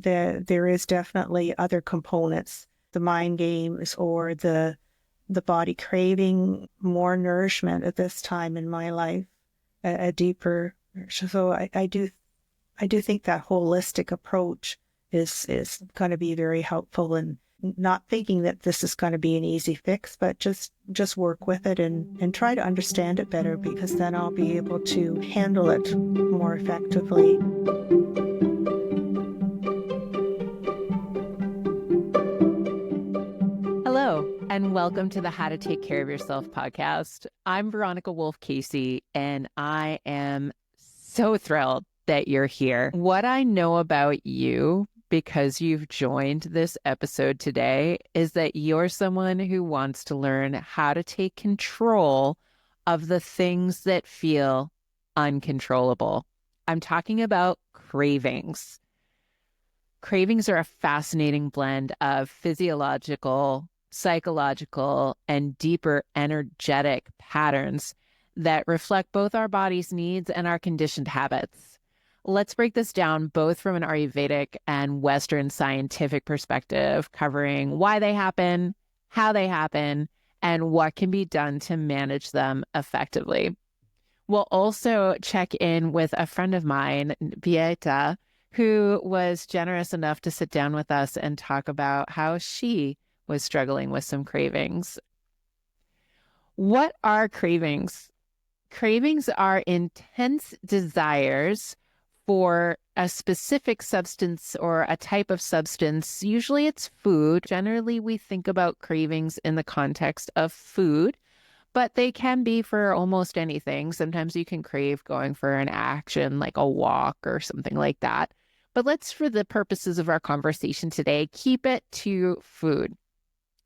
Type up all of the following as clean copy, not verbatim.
there is definitely other components, the mind games or the body craving more nourishment at this time in my life, a deeper. So I do think that holistic approach is going to be very helpful, and not thinking that this is going to be an easy fix, but just work with it and try to understand it better, because then I'll be able to handle it more effectively. Hello, and welcome to the How to Take Care of Yourself podcast. I'm Veronica Wolff-Casey, and I am so thrilled that you're here. What I know about you, because you've joined this episode today, is that you're someone who wants to learn how to take control of the things that feel uncontrollable. I'm talking about cravings. Cravings are a fascinating blend of physiological, psychological, and deeper energetic patterns that reflect both our body's needs and our conditioned habits. Let's break this down both from an Ayurvedic and Western scientific perspective, covering why they happen, how they happen, and what can be done to manage them effectively. We'll also check in with a friend of mine, Beate, who was generous enough to sit down with us and talk about how she was struggling with some cravings. What are cravings? Cravings are intense desires for a specific substance or a type of substance. Usually it's food. Generally, we think about cravings in the context of food, but they can be for almost anything. Sometimes you can crave going for an action like a walk or something like that. But let's, for the purposes of our conversation today, keep it to food.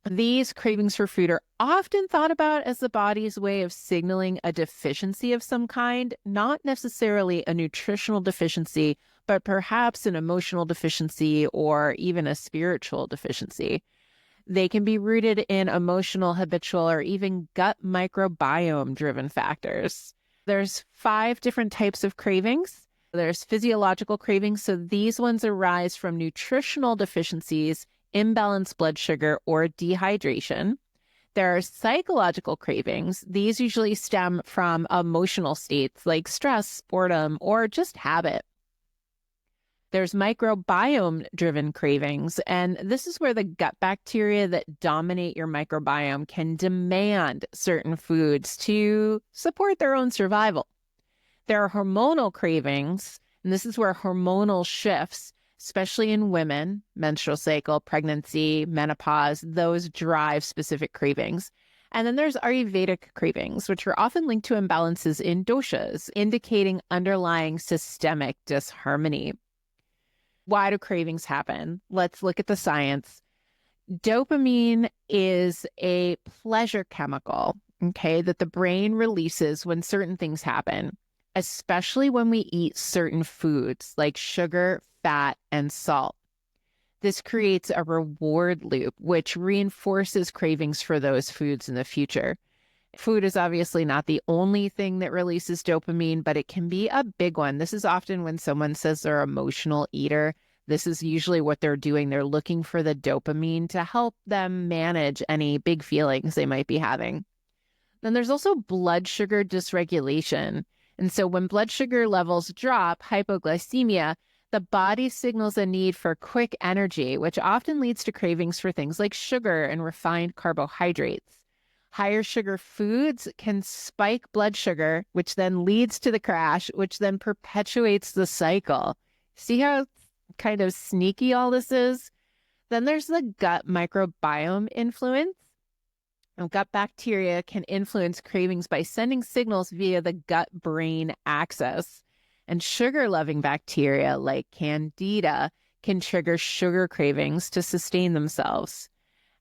These cravings for food are often thought about as the body's way of signaling a deficiency of some kind, not necessarily a nutritional deficiency, but perhaps an emotional deficiency or even a spiritual deficiency. They can be rooted in emotional, habitual, or even gut microbiome-driven factors. There's 5 different types of cravings. There's physiological cravings, so these ones arise from nutritional deficiencies, imbalanced blood sugar, or dehydration. There are psychological cravings. These usually stem from emotional states like stress, boredom, or just habit. There's microbiome-driven cravings, and this is where the gut bacteria that dominate your microbiome can demand certain foods to support their own survival. There are hormonal cravings, and this is where hormonal shifts, especially in women, menstrual cycle, pregnancy, menopause, those drive specific cravings. And then there's Ayurvedic cravings, which are often linked to imbalances in doshas, indicating underlying systemic disharmony. Why do cravings happen? Let's look at the science. Dopamine is a pleasure chemical, okay, that the brain releases when certain things happen, especially when we eat certain foods like sugar, fat, and salt. This creates a reward loop, which reinforces cravings for those foods in the future. Food is obviously not the only thing that releases dopamine, but it can be a big one. This is often when someone says they're an emotional eater. This is usually what they're doing. They're looking for the dopamine to help them manage any big feelings they might be having. Then there's also blood sugar dysregulation. And so when blood sugar levels drop, hypoglycemia, the body signals a need for quick energy, which often leads to cravings for things like sugar and refined carbohydrates. Higher sugar foods can spike blood sugar, which then leads to the crash, which then perpetuates the cycle. See how kind of sneaky all this is? Then there's the gut microbiome influence. Gut bacteria can influence cravings by sending signals via the gut-brain axis. And sugar-loving bacteria like Candida can trigger sugar cravings to sustain themselves.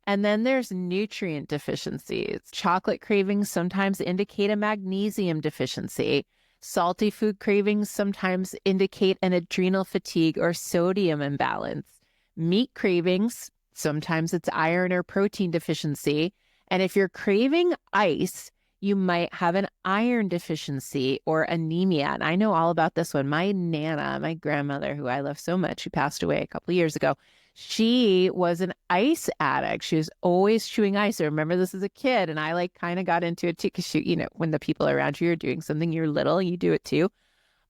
And then there's nutrient deficiencies. Chocolate cravings sometimes indicate a magnesium deficiency. Salty food cravings sometimes indicate an adrenal fatigue or sodium imbalance. Meat cravings, sometimes it's iron or protein deficiency. And if you're craving ice, You might have an iron deficiency or anemia. And I know all about this one. My Nana, my grandmother, who I love so much, she passed away a couple of years ago. She was an ice addict. She was always chewing ice. I remember this as a kid, and I like kind of got into it too, because when the people around you are doing something, you're little, you do it too.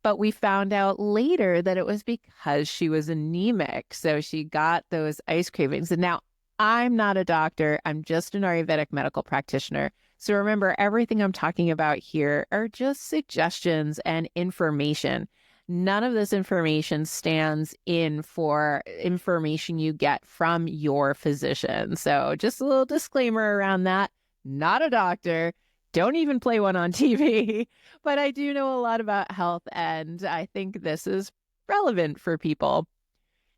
But we found out later that it was because she was anemic. So she got those ice cravings. And now I'm not a doctor. I'm just an Ayurvedic medical practitioner. So remember, everything I'm talking about here are just suggestions and information. None of this information stands in for information you get from your physician. So just a little disclaimer around that. Not a doctor. Don't even play one on TV. But I do know a lot about health, and I think this is relevant for people.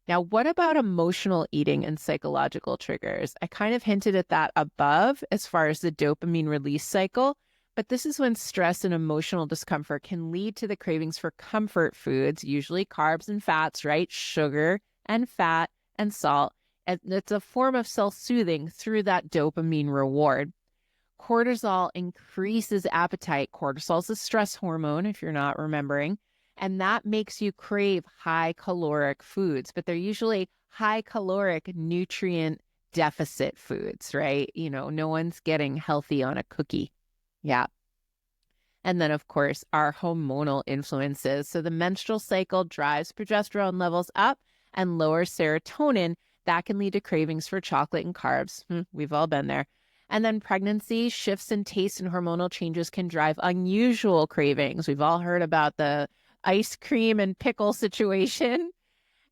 Now, what about emotional eating and psychological triggers? I kind of hinted at that above as far as the dopamine release cycle, but this is when stress and emotional discomfort can lead to the cravings for comfort foods, usually carbs and fats, right? Sugar and fat and salt. And it's a form of self-soothing through that dopamine reward. Cortisol increases appetite. Cortisol is a stress hormone, if you're not remembering. And that makes you crave high caloric foods, but they're usually high caloric nutrient deficit foods, right? No one's getting healthy on a cookie. Yeah. And then, of course, our hormonal influences. So the menstrual cycle drives progesterone levels up and lowers serotonin. That can lead to cravings for chocolate and carbs. We've all been there. And then pregnancy, shifts in taste and hormonal changes can drive unusual cravings. We've all heard about the ice cream and pickle situation.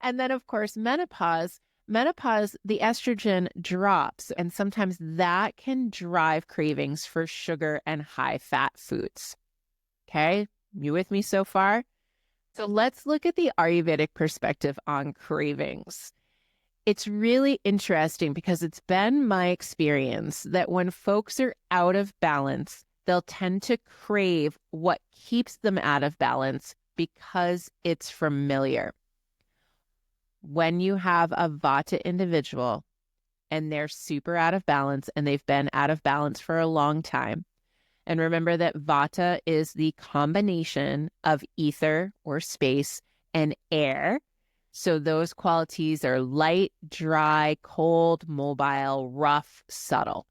And then, of course, menopause, the estrogen drops, and sometimes that can drive cravings for sugar and high fat foods. Okay, you with me so far? So let's look at the Ayurvedic perspective on cravings. It's really interesting because it's been my experience that when folks are out of balance, they'll tend to crave what keeps them out of balance because it's familiar. When you have a Vata individual and they're super out of balance and they've been out of balance for a long time, and remember that Vata is the combination of ether or space and air. So those qualities are light, dry, cold, mobile, rough, subtle.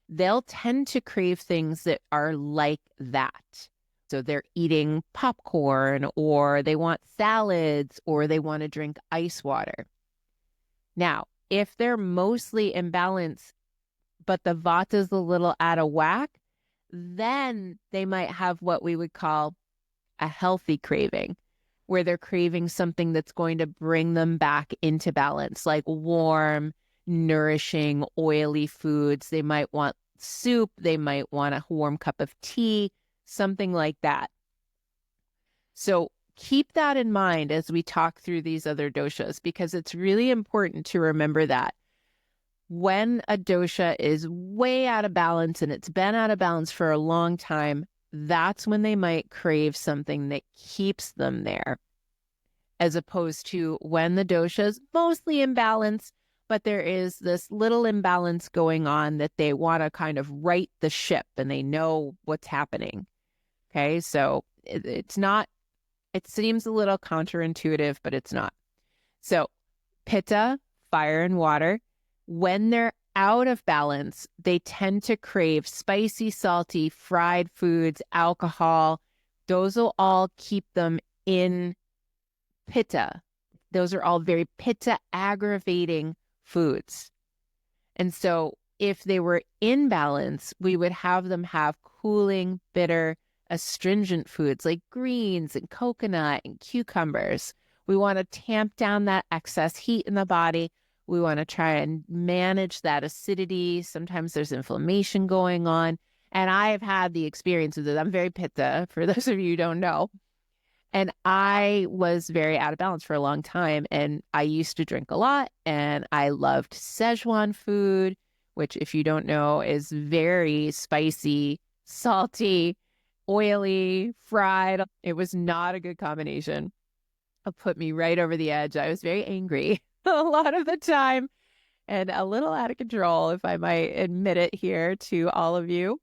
They'll tend to crave things that are like that. So they're eating popcorn, or they want salads, or they want to drink ice water. Now, if they're mostly imbalanced, but the Vata's a little out of whack, then they might have what we would call a healthy craving, where they're craving something that's going to bring them back into balance, like warm, nourishing, oily foods. They might want soup. They might want a warm cup of tea, something like that. So keep that in mind as we talk through these other doshas, because it's really important to remember that when a dosha is way out of balance and it's been out of balance for a long time, that's when they might crave something that keeps them there, as opposed to when the dosha is mostly in balance, but there is this little imbalance going on that they want to kind of right the ship and they know what's happening. Okay, so it's not, it seems a little counterintuitive, but it's not. So Pitta, fire and water, when they're out of balance, they tend to crave spicy, salty, fried foods, alcohol. Those will all keep them in Pitta. Those are all very Pitta aggravating foods. And so if they were in balance, we would have them have cooling, bitter, astringent foods like greens and coconut and cucumbers. We want to tamp down that excess heat in the body. We want to try and manage that acidity. Sometimes there's inflammation going on. And I've had the experience of this. I'm very Pitta, for those of you who don't know. And I was very out of balance for a long time. And I used to drink a lot. And I loved Szechuan food, which, if you don't know, is very spicy, salty, oily, fried. It was not a good combination. It put me right over the edge. I was very angry a lot of the time and a little out of control, if I might admit it here to all of you.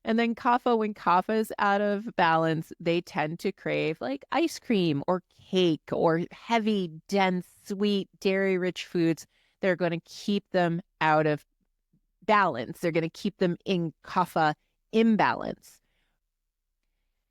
And then kapha, when kapha is out of balance, they tend to crave like ice cream or cake or heavy, dense, sweet, dairy-rich foods. They're going to keep them out of balance. They're going to keep them in kapha imbalance.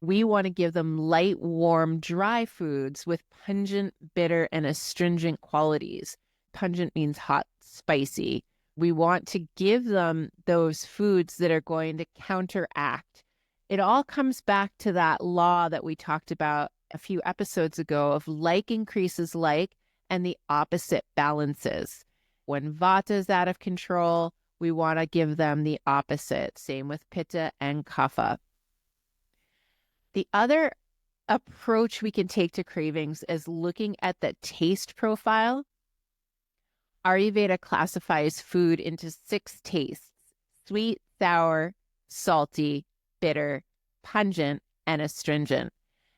We want to give them light, warm, dry foods with pungent, bitter, and astringent qualities. Pungent means hot, spicy. We want to give them those foods that are going to counteract. It all comes back to that law that we talked about a few episodes ago of like increases like, and the opposite balances. When Vata is out of control, we want to give them the opposite. Same with Pitta and Kapha. The other approach we can take to cravings is looking at the taste profile. Ayurveda classifies food into 6 tastes: sweet, sour, salty, bitter, pungent, and astringent.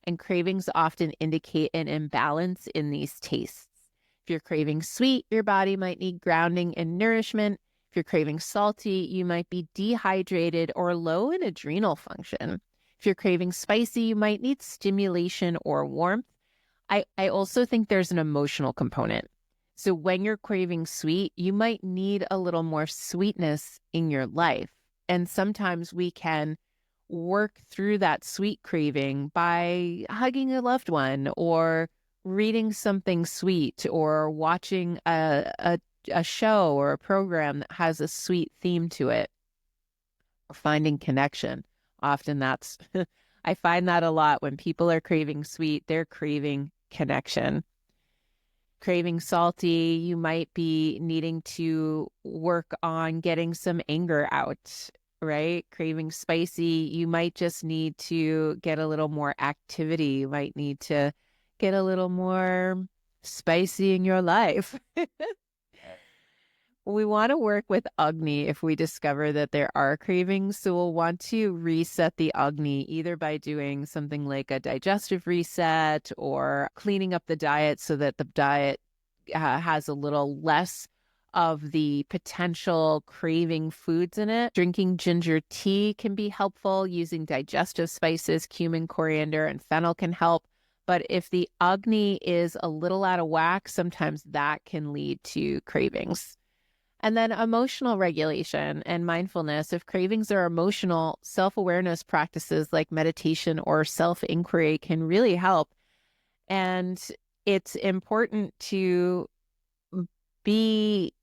And cravings often indicate an imbalance in these tastes. If you're craving sweet, your body might need grounding and nourishment. If you're craving salty, you might be dehydrated or low in adrenal function. If you're craving spicy, you might need stimulation or warmth. I also think there's an emotional component. So when you're craving sweet, you might need a little more sweetness in your life. And sometimes we can work through that sweet craving by hugging a loved one or reading something sweet or watching a show or a program that has a sweet theme to it, or finding connection. Often that's, I find that a lot when people are craving sweet, they're craving connection. Craving salty, you might be needing to work on getting some anger out, right? Craving spicy, you might just need to get a little more activity. You might need to get a little more spicy in your life. We want to work with Agni if we discover that there are cravings. So we'll want to reset the Agni either by doing something like a digestive reset or cleaning up the diet so that the diet has a little less of the potential craving foods in it. Drinking ginger tea can be helpful. Using digestive spices, cumin, coriander, and fennel can help. But if the Agni is a little out of whack, sometimes that can lead to cravings. And then emotional regulation and mindfulness. If cravings are emotional, self-awareness practices like meditation or self-inquiry can really help. And it's important to be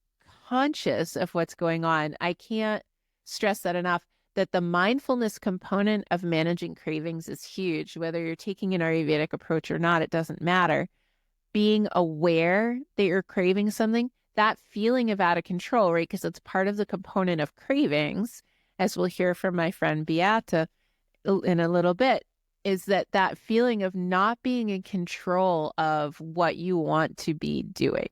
conscious of what's going on. I can't stress that enough, that the mindfulness component of managing cravings is huge. Whether you're taking an Ayurvedic approach or not, it doesn't matter. Being aware that you're craving something, that feeling of out of control, right? Because it's part of the component of cravings, as we'll hear from my friend Beate in a little bit, is that feeling of not being in control of what you want to be doing.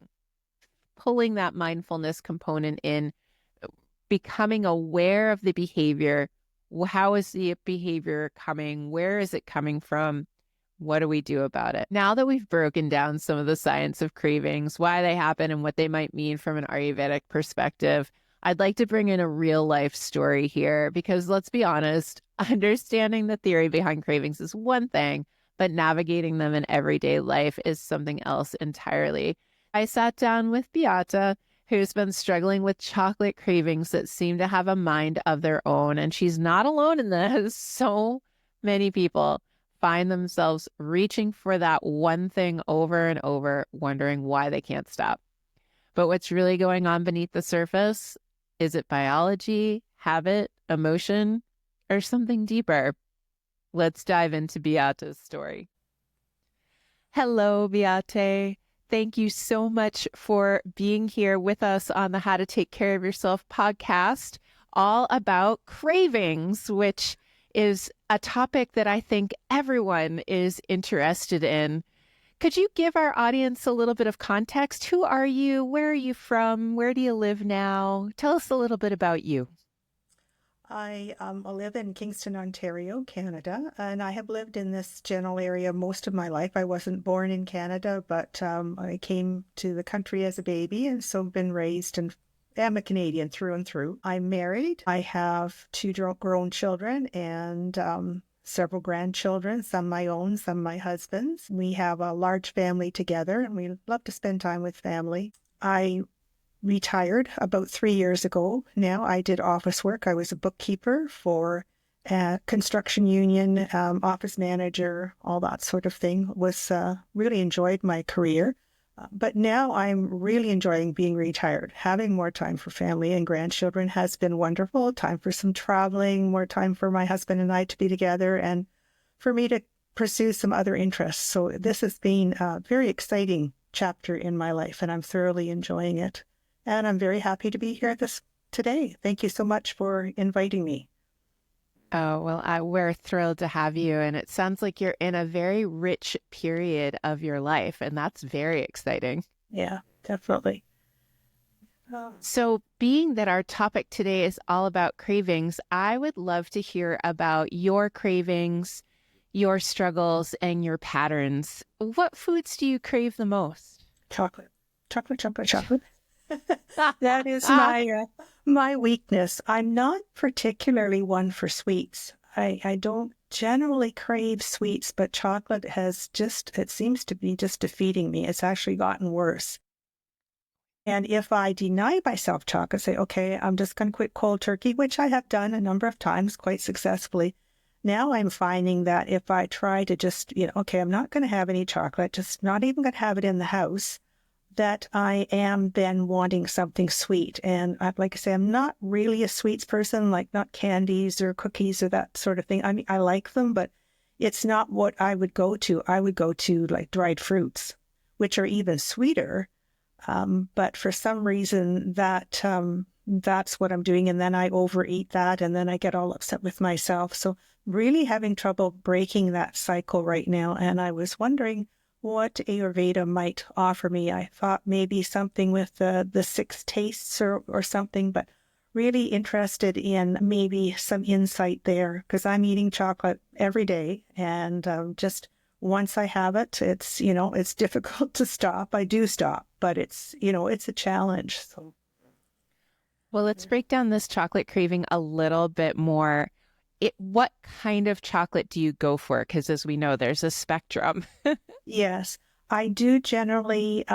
Pulling that mindfulness component in, becoming aware of the behavior. How is the behavior coming? Where is it coming from? What do we do about it? Now that we've broken down some of the science of cravings, why they happen and what they might mean from an Ayurvedic perspective, I'd like to bring in a real life story here because let's be honest, understanding the theory behind cravings is one thing, but navigating them in everyday life is something else entirely. I sat down with Beate, who's been struggling with chocolate cravings that seem to have a mind of their own, and she's not alone in this. So many people find themselves reaching for that one thing over and over, wondering why they can't stop. But what's really going on beneath the surface? Is it biology, habit, emotion, or something deeper? Let's dive into Beate's story. Hello, Beate. Thank you so much for being here with us on the How to Take Care of Yourself podcast, all about cravings, which is a topic that I think everyone is interested in. Could you give our audience a little bit of context? Who are you? Where are you from? Where do you live now? Tell us a little bit about you. I live in Kingston, Ontario, Canada, and I have lived in this general area most of my life. I wasn't born in Canada, but I came to the country as a baby, and so been raised am a Canadian through and through. I'm married. I have two grown children and several grandchildren, some my own, some my husband's. We have a large family together and we love to spend time with family. I retired about 3 years ago now. I did office work. I was a bookkeeper for a construction union, office manager, all that sort of thing. Really enjoyed my career. But now I'm really enjoying being retired. Having more time for family and grandchildren has been wonderful. Time for some traveling, more time for my husband and I to be together, and for me to pursue some other interests. So this has been a very exciting chapter in my life, and I'm thoroughly enjoying it. And I'm very happy to be here today. Thank you so much for inviting me. Oh, well, we're thrilled to have you. And it sounds like you're in a very rich period of your life, and that's very exciting. Yeah, definitely. So, being that our topic today is all about cravings, I would love to hear about your cravings, your struggles, and your patterns. What foods do you crave the most? Chocolate. Chocolate. That is my weakness. I'm not particularly one for sweets. I don't generally crave sweets, but chocolate it seems to be just defeating me. It's actually gotten worse. And if I deny myself chocolate, say, okay, I'm just going to quit cold turkey, which I have done a number of times quite successfully. Now I'm finding that if I try to just, okay, I'm not going to have any chocolate, just not even going to have it in the house, that I am then wanting something sweet. And like I say, I'm not really a sweets person, like not candies or cookies or that sort of thing. I mean, I like them, but it's not what I would go to. I would go to like dried fruits, which are even sweeter. But for some reason that's what I'm doing. And then I overeat that and then I get all upset with myself. So really having trouble breaking that cycle right now. And I was wondering what Ayurveda might offer me. I thought maybe something with the six tastes or something, but really interested in maybe some insight there because I'm eating chocolate every day. And just once I have it, it's difficult to stop. I do stop, but it's a challenge. So. Well, let's break down this chocolate craving a little bit more. What kind of chocolate do you go for? Because as we know, there's a spectrum. Yes, I do generally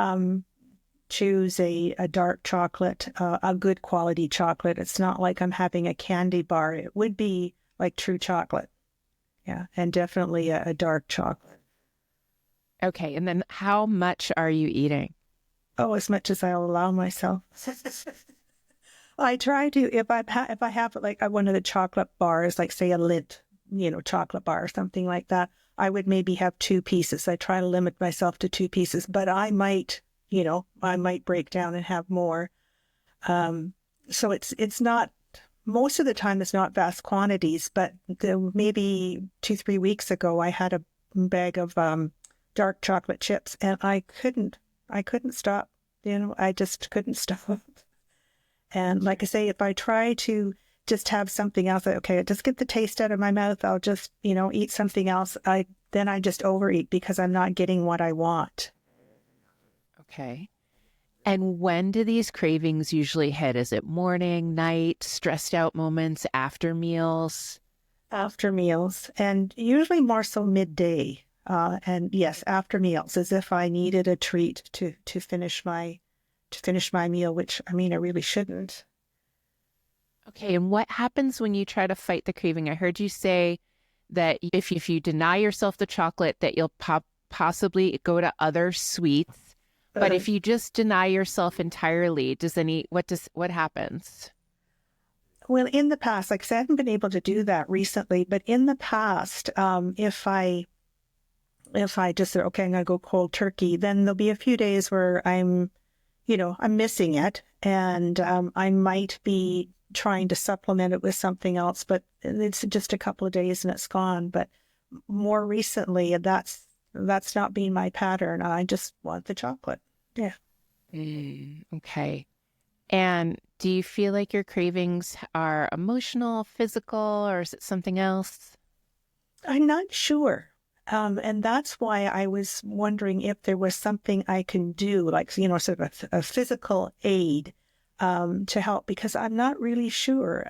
choose a dark chocolate, a good quality chocolate. It's not like I'm having a candy bar. It would be like true chocolate. Yeah, and definitely a dark chocolate. Okay, and then how much are you eating? Oh, as much as I'll allow myself. I try to, if I have like one of the chocolate bars, like say a Lindt, chocolate bar or something like that, I would maybe have 2 pieces. I try to limit myself to 2 pieces, but I might break down and have more. So it's not, most of the time it's not vast quantities, but maybe 2-3 weeks ago, I had a bag of dark chocolate chips and I couldn't stop. I just couldn't stop. And like I say, if I try to just have something else, okay, just get the taste out of my mouth, I'll just, eat something else. Then I just overeat because I'm not getting what I want. Okay. And when do these cravings usually hit? Is it morning, night, stressed out moments, after meals? After meals, and usually more so midday. And yes, after meals, as if I needed a treat to finish my meal, which I mean, I really shouldn't. Okay, and what happens when you try to fight the craving? I heard you say that if you deny yourself the chocolate, that you'll possibly go to other sweets. But if you just deny yourself entirely, what happens? Well, in the past, like I said, I haven't been able to do that recently, but in the past, if I just said, okay, I'm going to go cold turkey, then there'll be a few days where I'm missing it, and I might be trying to supplement it with something else, but it's just a couple of days and it's gone. But more recently, that's not been my pattern. I just want the chocolate. Yeah. Okay. And do you feel like your cravings are emotional, physical, or is it something else? I'm not sure. And that's why I was wondering if there was something I can do, like, sort of a physical aid to help, because I'm not really sure.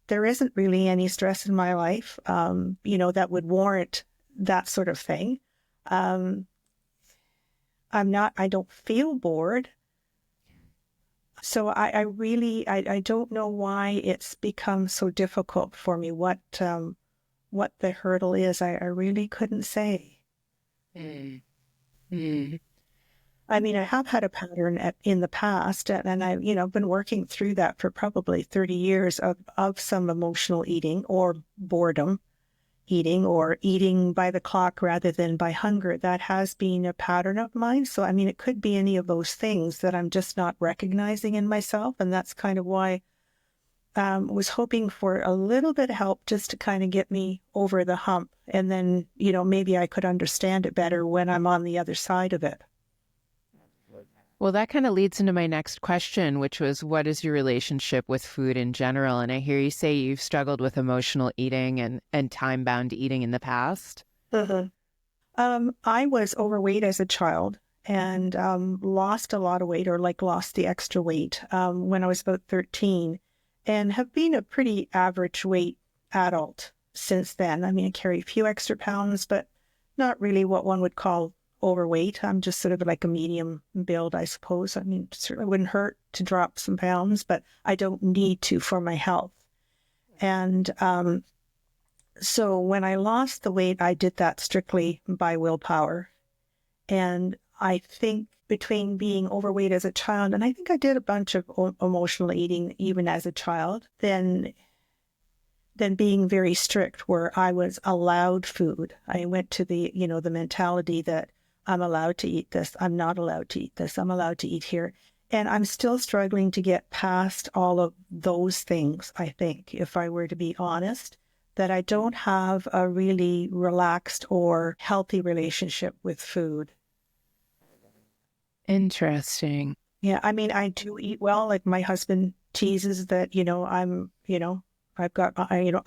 There isn't really any stress in my life, that would warrant that sort of thing. I don't feel bored. So I really don't know why it's become so difficult for me. What the hurdle is, I really couldn't say. Mm. Mm. I mean, I have had a pattern in the past, and I've been working through that for probably 30 years of some emotional eating or boredom eating, or eating by the clock rather than by hunger. That has been a pattern of mine. So, I mean, it could be any of those things that I'm just not recognizing in myself. And that's kind of why I was hoping for a little bit of help just to kind of get me over the hump. And then, maybe I could understand it better when I'm on the other side of it. Well, that kind of leads into my next question, which was, what is your relationship with food in general? And I hear you say you've struggled with emotional eating and time-bound eating in the past. I was overweight as a child and lost a lot of weight, or lost the extra weight when I was about 13, and have been a pretty average weight adult since then. I mean, I carry a few extra pounds, but not really what one would call overweight. I'm just sort of like a medium build, I suppose. I mean, it certainly wouldn't hurt to drop some pounds, but I don't need to for my health. And so when I lost the weight, I did that strictly by willpower. And I think between being overweight as a child, and I think I did a bunch of emotional eating even as a child, then being very strict where I was allowed food. I went to the mentality that I'm allowed to eat this, I'm not allowed to eat this, I'm allowed to eat here. And I'm still struggling to get past all of those things, I think, if I were to be honest, that I don't have a really relaxed or healthy relationship with food. Interesting. Yeah, I mean, I do eat well. Like my husband teases that, I've got,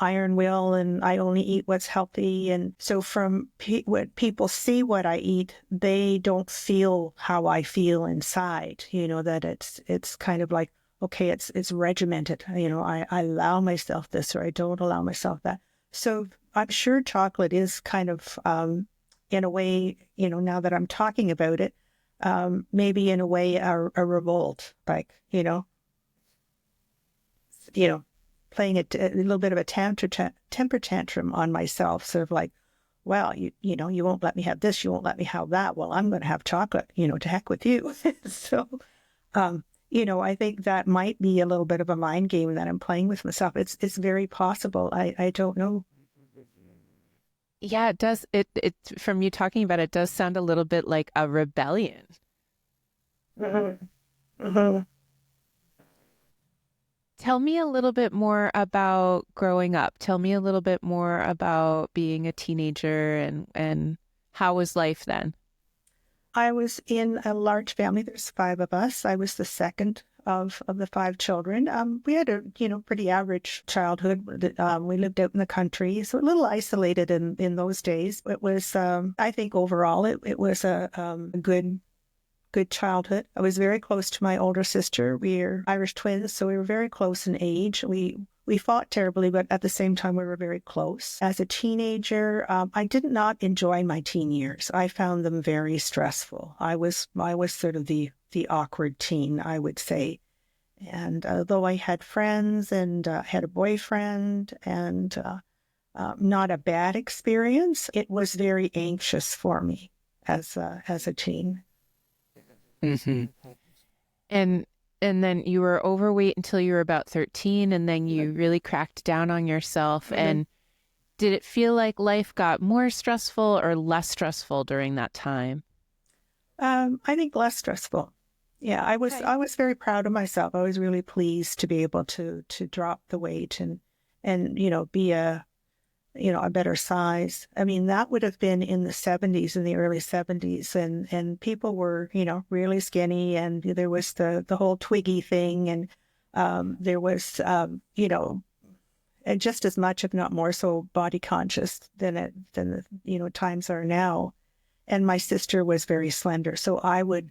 iron will, and I only eat what's healthy. And so from when people see what I eat, they don't feel how I feel inside, that it's kind of like, okay, it's regimented. I allow myself this, or I don't allow myself that. So I'm sure chocolate is kind of, in a way, now that I'm talking about it, maybe in a way a revolt, like, playing a little bit of a temper tantrum on myself, sort of like, well, you won't let me have this, you won't let me have that. Well, I'm going to have chocolate, to heck with you. So, I think that might be a little bit of a mind game that I'm playing with myself. It's very possible. I don't know. Yeah, it does. It from you talking about it does sound a little bit like a rebellion. Mm-hmm. Mm-hmm. Tell me a little bit more about growing up. Tell me a little bit more about being a teenager and how was life then? I was in a large family. There's 5 of us. I was the second of the 5 children. We had a pretty average childhood. We lived out in the country, so a little isolated in those days. It was, I think, overall, it was a good childhood. I was very close to my older sister. We're Irish twins, so we were very close in age. We fought terribly, but at the same time, we were very close. As a teenager, I did not enjoy my teen years. I found them very stressful. I was sort of the awkward teen, I would say. And though I had friends and had a boyfriend and not a bad experience, it was very anxious for me as a teen. Mm-hmm. And then you were overweight until you were about 13, and then you really cracked down on yourself. Mm-hmm. And did it feel like life got more stressful or less stressful during that time? I think less stressful. Yeah, I was very proud of myself. I was really pleased to be able to drop the weight and be a better size. I mean, that would have been in the 70s, in the early 70s, and people were, really skinny, and there was the whole Twiggy thing, and there was, and just as much, if not more so, body conscious than the, times are now. And my sister was very slender, so I would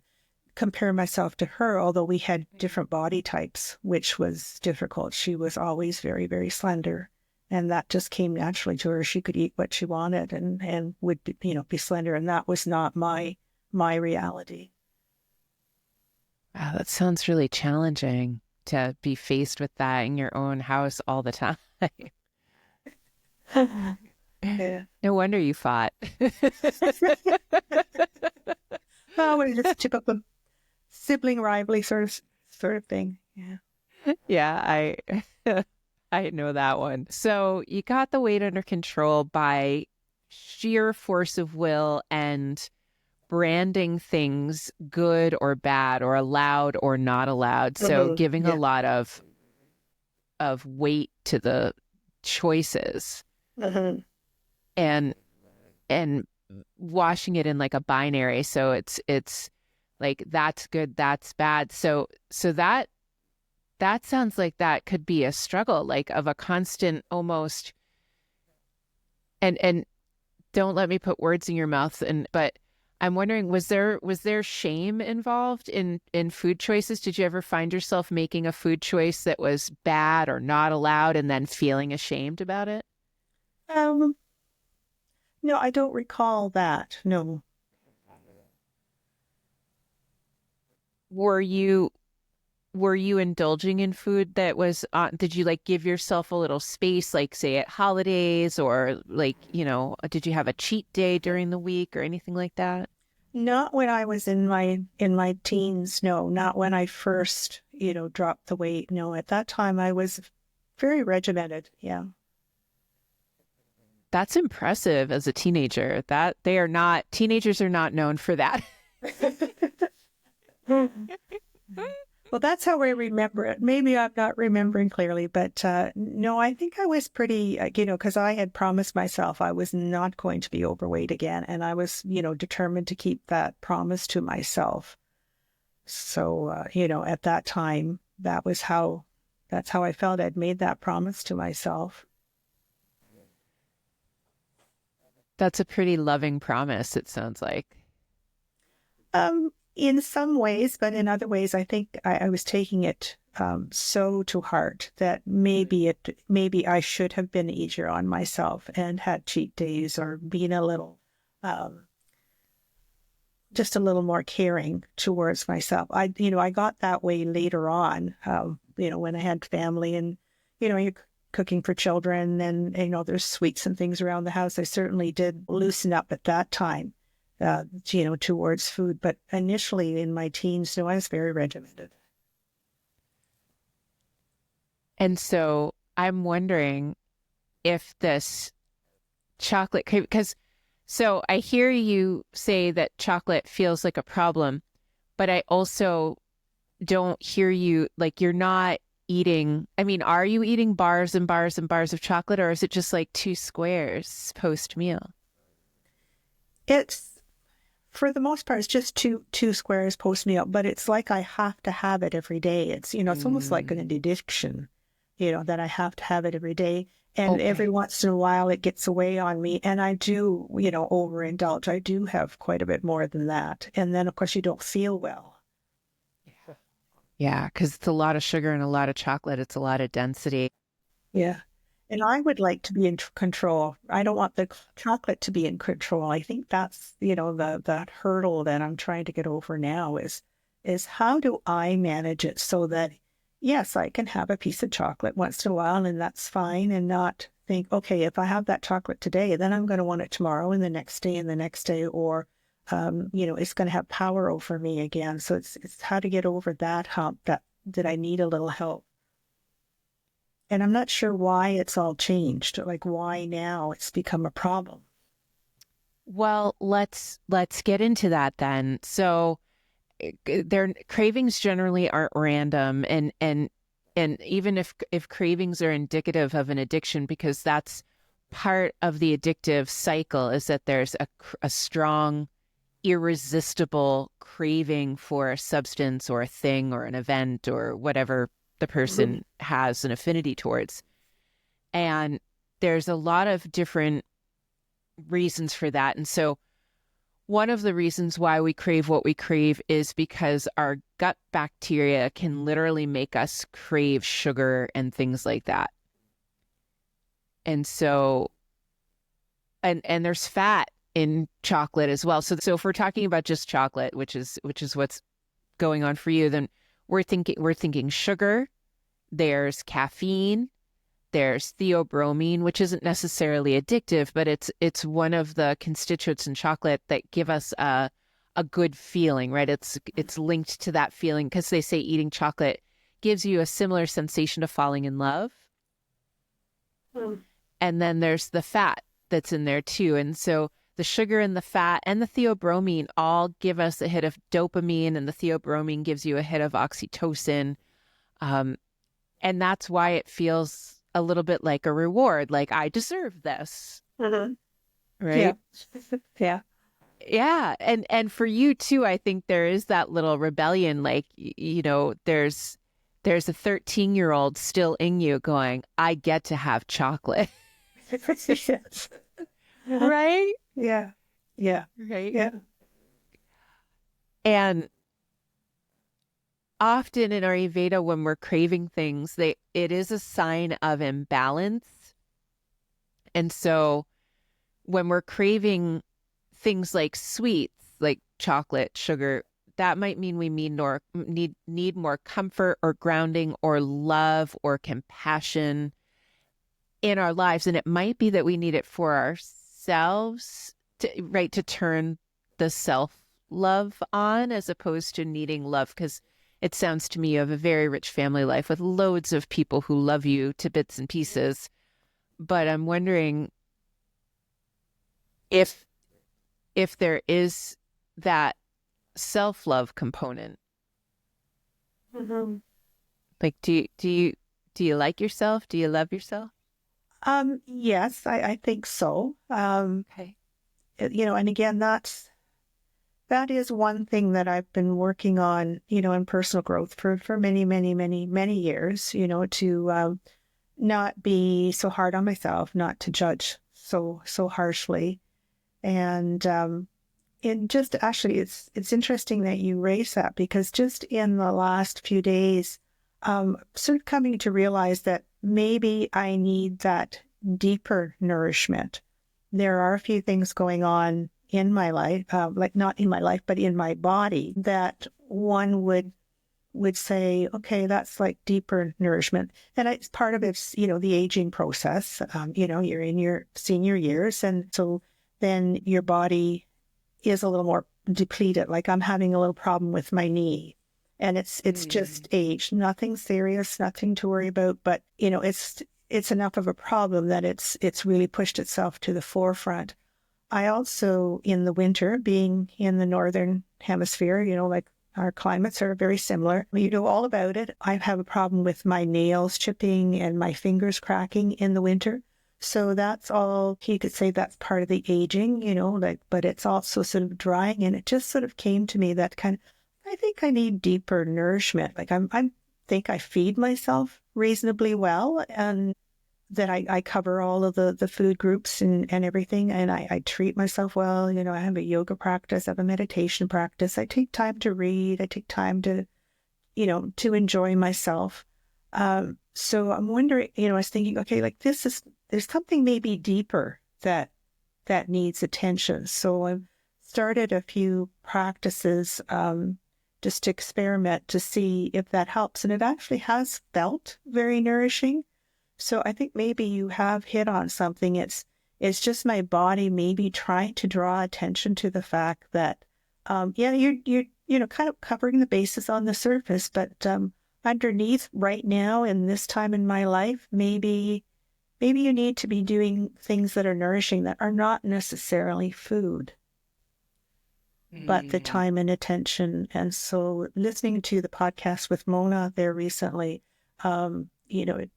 compare myself to her, although we had different body types, which was difficult. She was always very, very slender. And that just came naturally to her. She could eat what she wanted and would be, be slender. And that was not my reality. Wow, that sounds really challenging to be faced with that in your own house all the time. Yeah. No wonder you fought. Oh, it's just typical sibling rivalry sort of thing. Yeah. Yeah, I know that one. So you got the weight under control by sheer force of will and branding things good or bad or allowed or not allowed. So giving a lot of weight to the choices and washing it in like a binary. So it's like that's good, that's bad. So that sounds like that could be a struggle, like of a constant almost, and don't let me put words in your mouth, but I'm wondering, was there shame involved in food choices? Did you ever find yourself making a food choice that was bad or not allowed and then feeling ashamed about it? No, I don't recall that. No. Were you indulging in food that was did you like give yourself a little space, like say at holidays, or like, did you have a cheat day during the week or anything like that? Not when I was in my teens. No, not when I first, dropped the weight. No, at that time I was very regimented. Yeah. That's impressive as a teenager. That teenagers are not known for that. Well, that's how I remember it. Maybe I'm not remembering clearly, but no, I think I was pretty, because I had promised myself I was not going to be overweight again. And I was, determined to keep that promise to myself. So, at that time, that's how I felt. I'd made that promise to myself. That's a pretty loving promise, it sounds like. In some ways, but in other ways, I think I was taking it so to heart that maybe I should have been easier on myself and had cheat days or been a little, just a little more caring towards myself. I got that way later on, when I had family and, you're cooking for children and, there's sweets and things around the house. I certainly did loosen up at that time. Towards food. But initially in my teens, I was very regimented. And so I'm wondering if this chocolate, because so I hear you say that chocolate feels like a problem, but I also don't hear you, like you're not eating, are you eating bars and bars and bars of chocolate, or is it just like 2 squares post-meal? For the most part, it's just two squares post-meal, but it's like I have to have it every day. It's, it's almost like an addiction, that I have to have it every day. And every once in a while it gets away on me. And I do, overindulge. I do have quite a bit more than that. And then, of course, you don't feel well. Yeah, because it's a lot of sugar and a lot of chocolate. It's a lot of density. Yeah. And I would like to be in control. I don't want the chocolate to be in control. I think that's, that hurdle that I'm trying to get over now is how do I manage it so that, yes, I can have a piece of chocolate once in a while and that's fine, and not think, okay, if I have that chocolate today, then I'm going to want it tomorrow and the next day and the next day, or, it's going to have power over me again. So it's how to get over that hump that I need a little help. And I'm not sure why it's all changed, like why now it's become a problem. Well, let's get into that then. So their cravings generally aren't random, and even if cravings are indicative of an addiction, because that's part of the addictive cycle, is that there's a strong, irresistible craving for a substance or a thing or an event or whatever the person has an affinity towards. And there's a lot of different reasons for that. And so one of the reasons why we crave what we crave is because our gut bacteria can literally make us crave sugar and things like that. And so, and there's fat in chocolate as well. So if we're talking about just chocolate, which is what's going on for you, then we're thinking sugar, there's caffeine, there's theobromine, which isn't necessarily addictive, but it's one of the constituents in chocolate that give us a good feeling, right? It's linked to that feeling because they say eating chocolate gives you a similar sensation to falling in love. And then there's the fat that's in there too. And so the sugar and the fat and the theobromine all give us a hit of dopamine, and the theobromine gives you a hit of oxytocin. And that's why it feels a little bit like a reward, like I deserve this. Right? Yeah. Yeah. Yeah. And for you too, I think there is that little rebellion, like, there's a 13-year-old still in you going, I get to have chocolate. Yes. Right? Yeah. Yeah. Right. Yeah. And often in Ayurveda, when we're craving things, it is a sign of imbalance. And so when we're craving things like sweets, like chocolate, sugar, that might mean we need more comfort or grounding or love or compassion in our lives. And it might be that we need it for ourselves to turn the self-love on, as opposed to needing love. Because it sounds to me you have a very rich family life with loads of people who love you to bits and pieces. But I'm wondering if there is that self-love component. Mm-hmm. Like, do you like yourself? Do you love yourself? Yes, I think so. Okay. And again, that is one thing that I've been working on, in personal growth for many, many, many, many years, to not be so hard on myself, not to judge so harshly. And just actually, it's interesting that you raise that, because just in the last few days, sort of coming to realize that maybe I need that deeper nourishment. There are a few things going on in my life, like not in my life, but in my body, that one would say, okay, that's like deeper nourishment. And it's part of it's, the aging process. You're in your senior years. And so then your body is a little more depleted. Like I'm having a little problem with my knee, and it's just age, nothing serious, nothing to worry about. But, it's enough of a problem that it's really pushed itself to the forefront. I also, in the winter, being in the northern hemisphere, like our climates are very similar. You know all about it. I have a problem with my nails chipping and my fingers cracking in the winter. So that's all, you could say that's part of the aging, but it's also sort of drying. And it just sort of came to me that I think I need deeper nourishment. Like I think I feed myself reasonably well, and that I cover all of the food groups and everything. And I treat myself well. I have a yoga practice, I have a meditation practice. I take time to read. I take time to, to enjoy myself. So I'm wondering, I was thinking, okay, like there's something maybe deeper that needs attention. So I've started a few practices, just to experiment to see if that helps. And it actually has felt very nourishing. So I think maybe you have hit on something. It's just my body maybe trying to draw attention to the fact that, you're kind of covering the bases on the surface, but underneath right now in this time in my life, maybe you need to be doing things that are nourishing that are not necessarily food, but the time and attention. And so listening to the podcast with Mona there recently,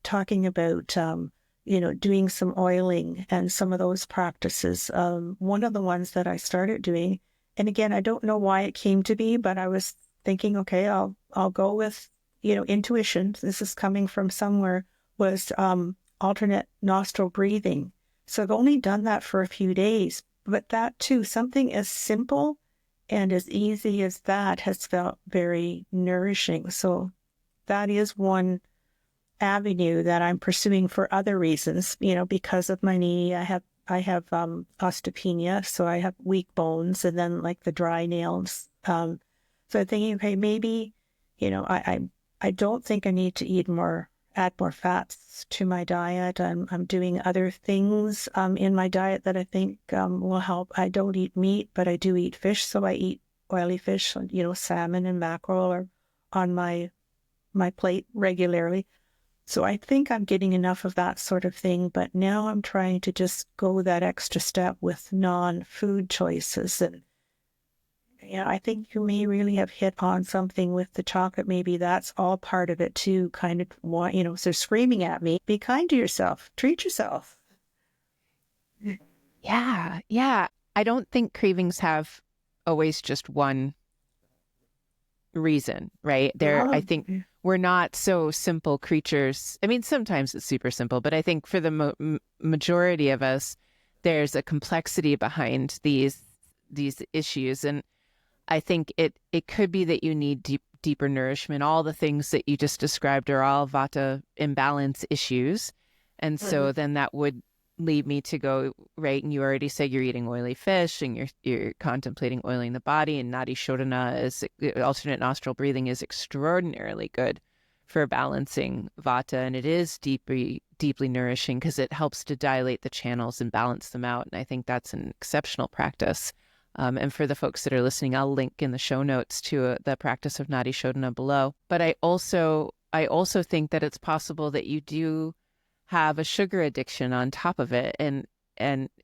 talking about, doing some oiling and some of those practices. One of the ones that I started doing, and again, I don't know why it came to me, but I was thinking, okay, I'll go with, intuition. This is coming from somewhere, was alternate nostril breathing. So I've only done that for a few days, But that too, something as simple and as easy as that has felt very nourishing. So that is one avenue that I'm pursuing for other reasons, because of my knee. I have osteopenia, so I have weak bones and then like the dry nails. So I'm thinking, okay, maybe, I don't think I need to add more fats to my diet. I'm doing other things in my diet that I think will help. I don't eat meat, but I do eat fish, so I eat oily fish, salmon and mackerel are on my plate regularly. So I think I'm getting enough of that sort of thing, but now I'm trying to just go that extra step with non-food choices. And I think you may really have hit on something with the chocolate. Maybe that's all part of it too. Kind of want, so screaming at me, be kind to yourself, treat yourself. Yeah. Yeah. I don't think cravings have always just one reason, right? I think we're not so simple creatures. I mean, sometimes it's super simple, but I think for the majority of us, there's a complexity behind these issues. And I think it could be that you need deeper nourishment. All the things that you just described are all Vata imbalance issues. And so then that would lead me to go, right, and you already said you're eating oily fish and you're contemplating oiling the body, and Nadi Shodhana is alternate nostril breathing is extraordinarily good for balancing Vata, and it is deeply nourishing because it helps to dilate the channels and balance them out, and I think that's an exceptional practice. And for the folks that are listening, I'll link in the show notes to the practice of Nadi Shodhana below. But I also think that it's possible that you do have a sugar addiction on top of it, and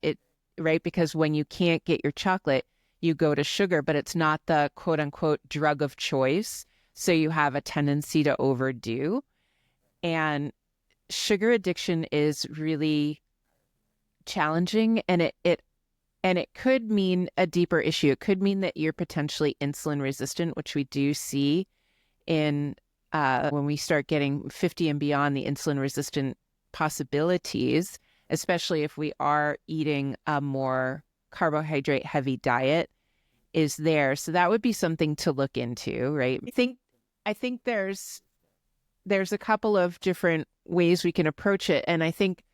it, right, because when you can't get your chocolate, you go to sugar, but it's not the quote unquote drug of choice, so you have a tendency to overdo. And sugar addiction is really challenging, and it could mean a deeper issue. It could mean that you're potentially insulin resistant, which we do see in when we start getting 50 and beyond, the insulin resistant possibilities, especially if we are eating a more carbohydrate heavy diet, is there. So that would be something to look into, right? I think there's a couple of different ways we can approach it. And I think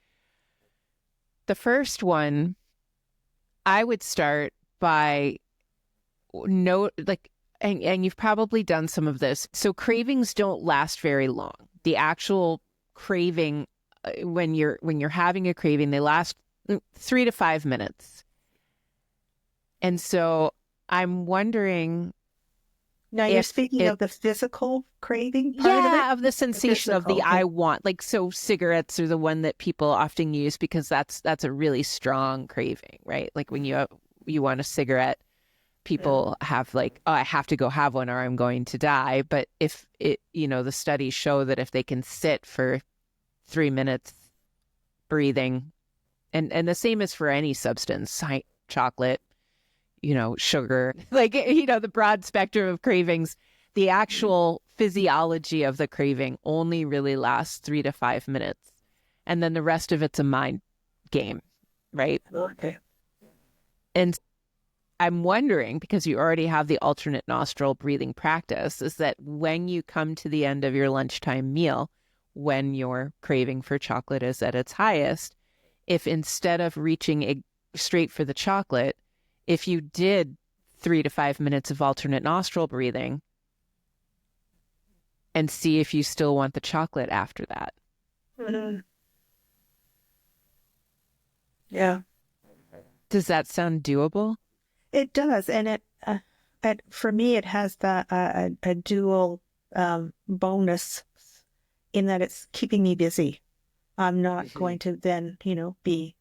the first one, I would start by and you've probably done some of this. So cravings don't last very long. The actual craving, when you're having a craving, they last 3 to 5 minutes. And so I'm wondering, now you're speaking of the physical craving part of the sensation of the I want. Like, so cigarettes are the one that people often use because that's a really strong craving, right? Like when you want a cigarette, people have like, oh, I have to go have one or I'm going to die. But if it, the studies show that if they can sit for 3 minutes breathing, and the same is for any substance, chocolate, sugar, like, the broad spectrum of cravings, the actual physiology of the craving only really lasts 3 to 5 minutes. And then the rest of it's a mind game, right? Okay. And I'm wondering, because you already have the alternate nostril breathing practice, is that when you come to the end of your lunchtime meal, when your craving for chocolate is at its highest, if instead of reaching straight for the chocolate, if you did 3 to 5 minutes of alternate nostril breathing and see if you still want the chocolate after that. Mm-hmm. Yeah. Does that sound doable? It does. And for me, it has that a dual bonus in that it's keeping me busy. I'm not going to then, be,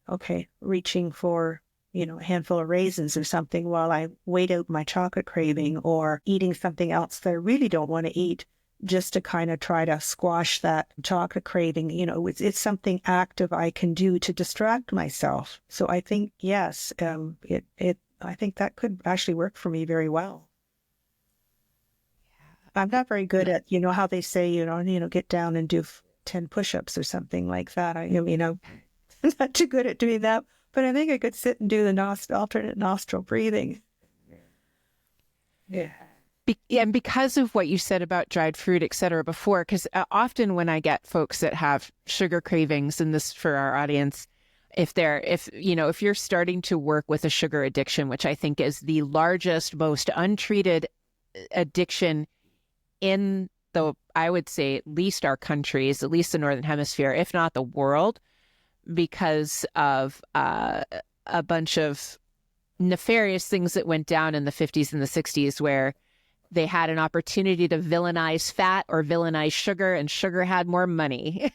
reaching for, a handful of raisins or something while I wait out my chocolate craving, or eating something else that I really don't want to eat just to kind of try to squash that chocolate craving. It's something active I can do to distract myself. So I think, yes, I think that could actually work for me very well. I'm not very good at, how they say, get down and do 10 push-ups or something like that. I'm not too good at doing that, but I think I could sit and do the alternate nostril breathing. Yeah. And because of what you said about dried fruit, et cetera, before, because often when I get folks that have sugar cravings, and this for our audience, if you're starting to work with a sugar addiction, which I think is the largest, most untreated addiction in I would say at least our countries, at least the Northern Hemisphere, if not the world, because of a bunch of nefarious things that went down in the 50s and the 60s, where they had an opportunity to villainize fat or villainize sugar, and sugar had more money.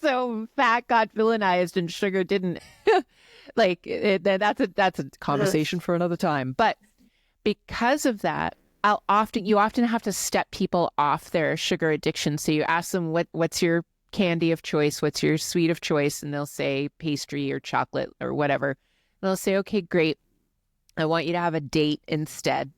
So fat got villainized and sugar didn't. That's a conversation for another time. But because of that, you often have to step people off their sugar addiction. So you ask them, what's your candy of choice? What's your sweet of choice? And they'll say pastry or chocolate or whatever. And they'll say, okay, great. I want you to have a date instead.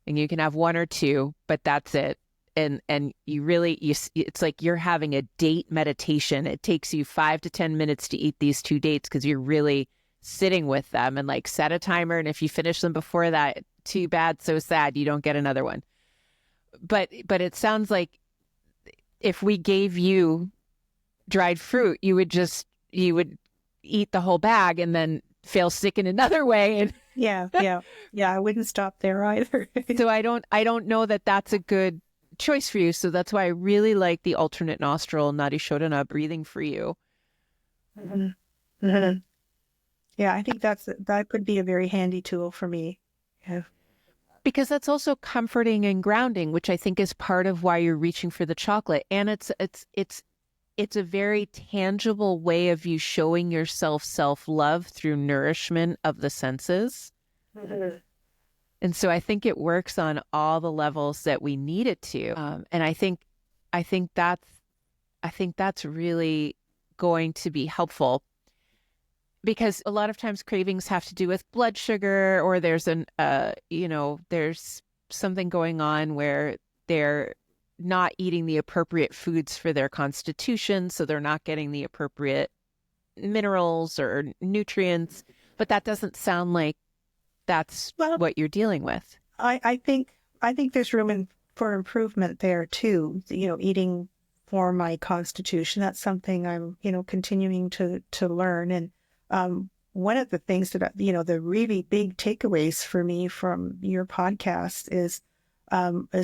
And you can have one or two, but that's it. And it's like you're having a date meditation. It takes you 5 to 10 minutes to eat these 2 dates because you're really sitting with them, and like set a timer. And if you finish them before that, too bad, so sad, you don't get another one. But it sounds like if we gave you dried fruit, you would eat the whole bag and then feel sick in another way. And Yeah. I wouldn't stop there either. So I don't know that that's a good choice for you. So that's why I really like the alternate nostril Nadi Shodhana breathing for you. Mm-hmm. Mm-hmm. Yeah, I think that could be a very handy tool for me. Yeah. Because that's also comforting and grounding, which I think is part of why you're reaching for the chocolate. And it's a very tangible way of you showing yourself self-love through nourishment of the senses. Mm-hmm. And so I think it works on all the levels that we need it to. And I think that's really going to be helpful, because a lot of times cravings have to do with blood sugar, or there's there's something going on where they're not eating the appropriate foods for their constitution, so they're not getting the appropriate minerals or nutrients. But that doesn't sound like that's what you're dealing with. I think there's room for improvement there too. Eating for my constitution, that's something I'm continuing to learn. And one of the things that the really big takeaways for me from your podcast is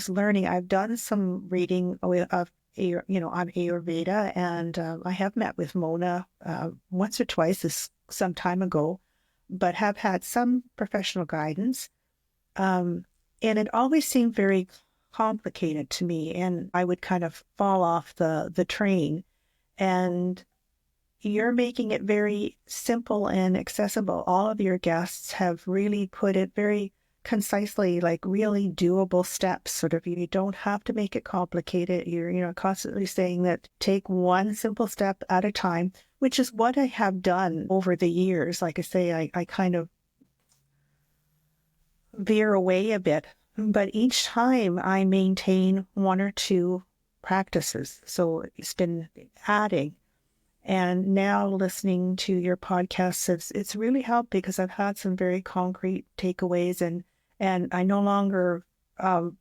learning. I've done some reading of on Ayurveda, and I have met with Mona once or twice some time ago, but have had some professional guidance. And it always seemed very complicated to me, and I would kind of fall off the train. And you're making it very simple and accessible. All of your guests have really put it very concisely, like really doable steps. Sort of, you don't have to make it complicated. You're constantly saying that take one simple step at a time, which is what I have done over the years. Like I say, I kind of veer away a bit, but each time I maintain one or two practices. So it's been adding. And now listening to your podcasts, it's really helped, because I've had some very concrete takeaways, and I no longer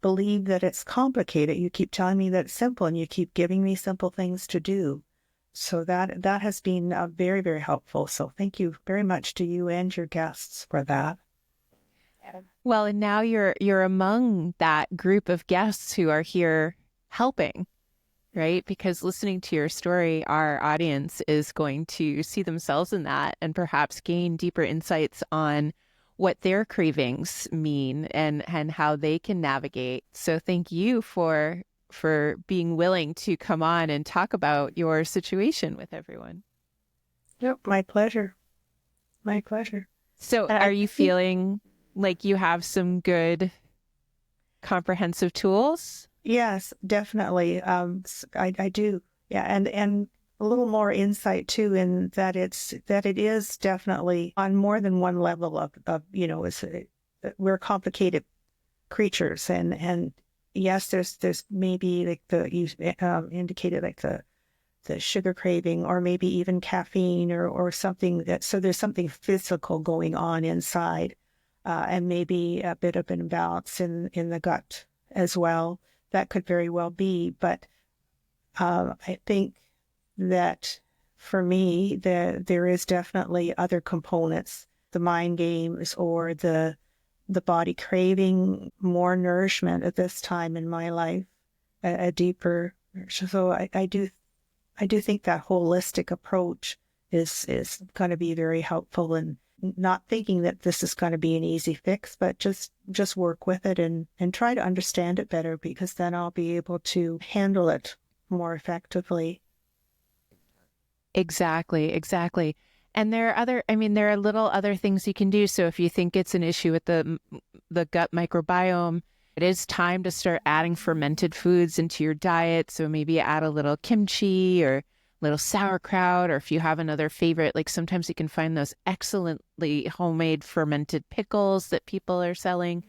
believe that it's complicated. You keep telling me that it's simple, and you keep giving me simple things to do. So that has been very, very helpful. So thank you very much to you and your guests for that. Well, and now you're among that group of guests who are here helping. Right? Because listening to your story, our audience is going to see themselves in that, and perhaps gain deeper insights on what their cravings mean and how they can navigate. So thank you for being willing to come on and talk about your situation with everyone. Yep, my pleasure. My pleasure. So are you feeling like you have some good comprehensive tools? Yes, definitely. I do. Yeah. And a little more insight too, in that it is definitely on more than one level of we're complicated creatures. And yes, there's maybe like you indicated, like the sugar craving, or maybe even caffeine or something that, so there's something physical going on inside, and maybe a bit of an imbalance in the gut as well. That could very well be. But I think that for me, there is definitely other components, the mind games or the body craving more nourishment at this time in my life, a deeper. So I do think that holistic approach is going to be very helpful, and not thinking that this is going to be an easy fix, but just work with it and try to understand it better, because then I'll be able to handle it more effectively. Exactly. And there are little other things you can do. So if you think it's an issue with the gut microbiome, it is time to start adding fermented foods into your diet. So maybe add a little kimchi or a little sauerkraut, or if you have another favorite, like sometimes you can find those excellently homemade fermented pickles that people are selling.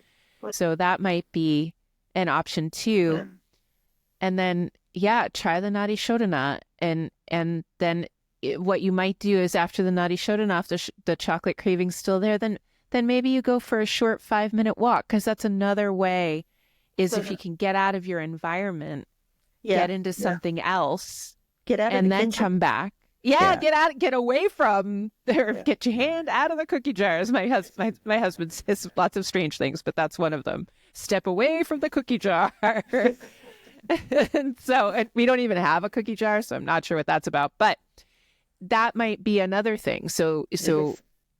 So that might be an option too. And then, try the Nadi Shodhana. And then what you might do is, after the Nadi Shodhana, if the chocolate craving's still there, then maybe you go for a short 5-minute walk, because that's another way, is if you can get out of your environment, get into something else, get out and of the then kitchen. come back. Get away from there. Get your hand out of the cookie jars. My husband says lots of strange things, but that's one of them. Step away from the cookie jar. And we don't even have a cookie jar, so I'm not sure what that's about, but that might be another thing. So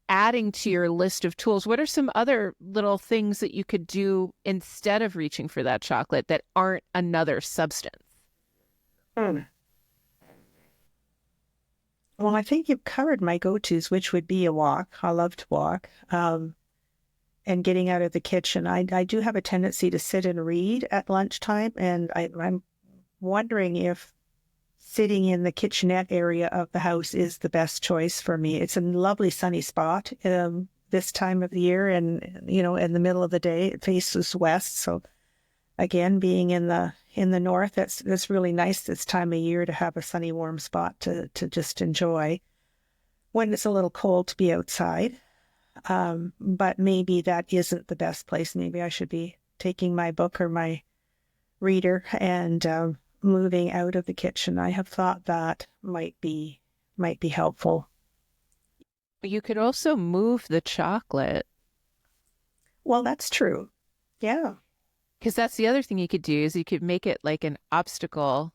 adding to your list of tools, what are some other little things that you could do instead of reaching for that chocolate that aren't another substance? Well, I think you've covered my go-tos, which would be a walk. I love to walk. And getting out of the kitchen. I do have a tendency to sit and read at lunchtime, and I'm wondering if sitting in the kitchenette area of the house is the best choice for me. It's a lovely sunny spot this time of the year, and in the middle of the day. It faces west, so again, being in the north, that's really nice this time of year to have a sunny, warm spot to just enjoy when it's a little cold to be outside. But maybe that isn't the best place. Maybe I should be taking my book or my reader and moving out of the kitchen. I have thought that might be helpful. You could also move the chocolate. Well, that's true. Yeah. Because that's the other thing you could do, is you could make it like an obstacle,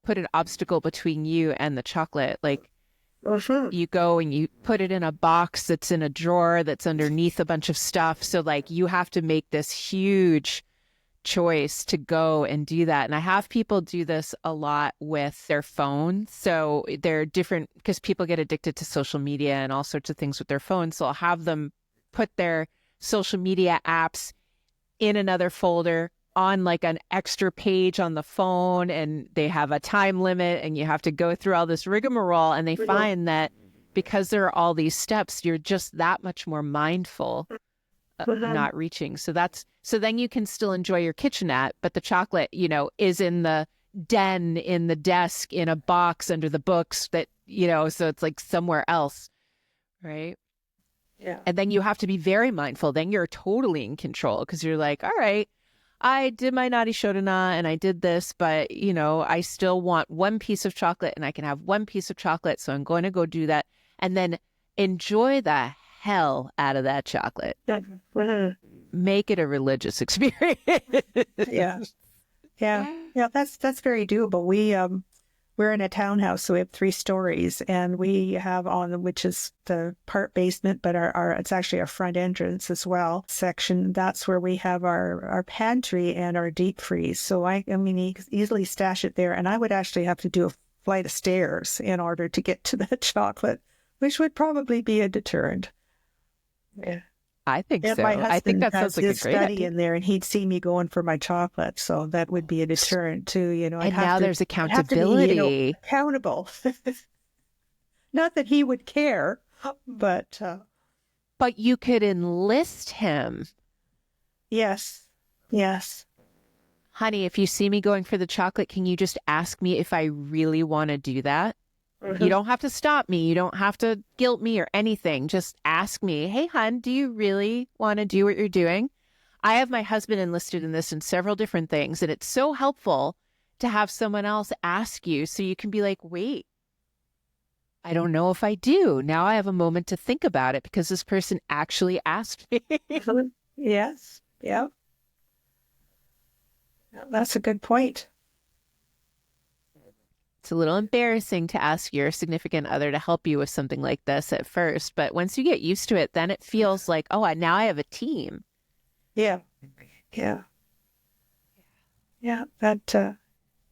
put an obstacle between you and the chocolate. Like, you go and you put it in a box that's in a drawer that's underneath a bunch of stuff. So like you have to make this huge choice to go and do that. And I have people do this a lot with their phones. So they're different, because people get addicted to social media and all sorts of things with their phones. So I'll have them put their social media apps in another folder on like an extra page on the phone, and they have a time limit, and you have to go through all this rigmarole. And they find that because there are all these steps, you're just that much more mindful not reaching. So then you can still enjoy your kitchenette, but the chocolate, is in the den, in the desk, in a box under the books that, so it's like somewhere else. Right. Yeah. And then you have to be very mindful. Then you're totally in control, because you're like, all right, I did my Nadi Shodhana and I did this, but, I still want one piece of chocolate, and I can have one piece of chocolate. So I'm going to go do that, and then enjoy the hell out of that chocolate. Make it a religious experience. Yeah. That's very doable. We're in a townhouse, so we have 3 stories, and we have which is the part basement, but our it's actually our front entrance as well section. That's where we have our pantry and our deep freeze. So I mean, you can easily stash it there, and I would actually have to do a flight of stairs in order to get to the chocolate, which would probably be a deterrent. Yeah. I think and so. My husband I think that has sounds like his a great study idea. in there, and he'd see me going for my chocolate, so that would be a deterrent too. And now there's accountability. I'd have to be, accountable. Not that he would care, but you could enlist him. Yes. honey, if you see me going for the chocolate, can you just ask me if I really want to do that? You don't have to stop me. You don't have to guilt me or anything. Just ask me, hey, hun, do you really want to do what you're doing? I have my husband enlisted in this in several different things, and it's so helpful to have someone else ask you so you can be like, wait, I don't know if I do. Now I have a moment to think about it because this person actually asked me. Yes. Yeah. That's a good point. It's a little embarrassing to ask your significant other to help you with something like this at first, but once you get used to it, then it feels like, oh, now I have a team. Yeah. Yeah. Yeah.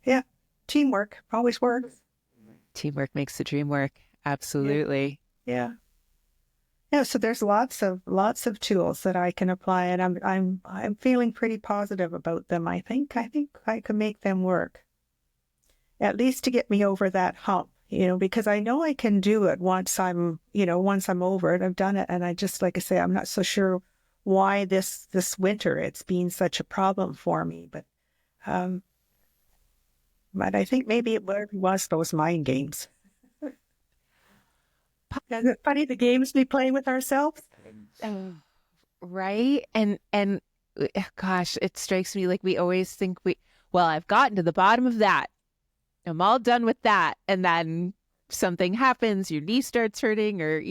Yeah. Teamwork always works. Teamwork makes the dream work. Absolutely. Yeah. Yeah. So there's lots of tools that I can apply, and I'm feeling pretty positive about them. I think I can make them work, at least to get me over that hump, because I know I can do it once I'm over it. I've done it. And I just, like I say, I'm not so sure why this winter it's been such a problem for me. But I think maybe it was those mind games. Isn't it funny, the games we play with ourselves? Right. And gosh, it strikes me like we always think I've gotten to the bottom of that. I'm all done with that. And then something happens, your knee starts hurting, or,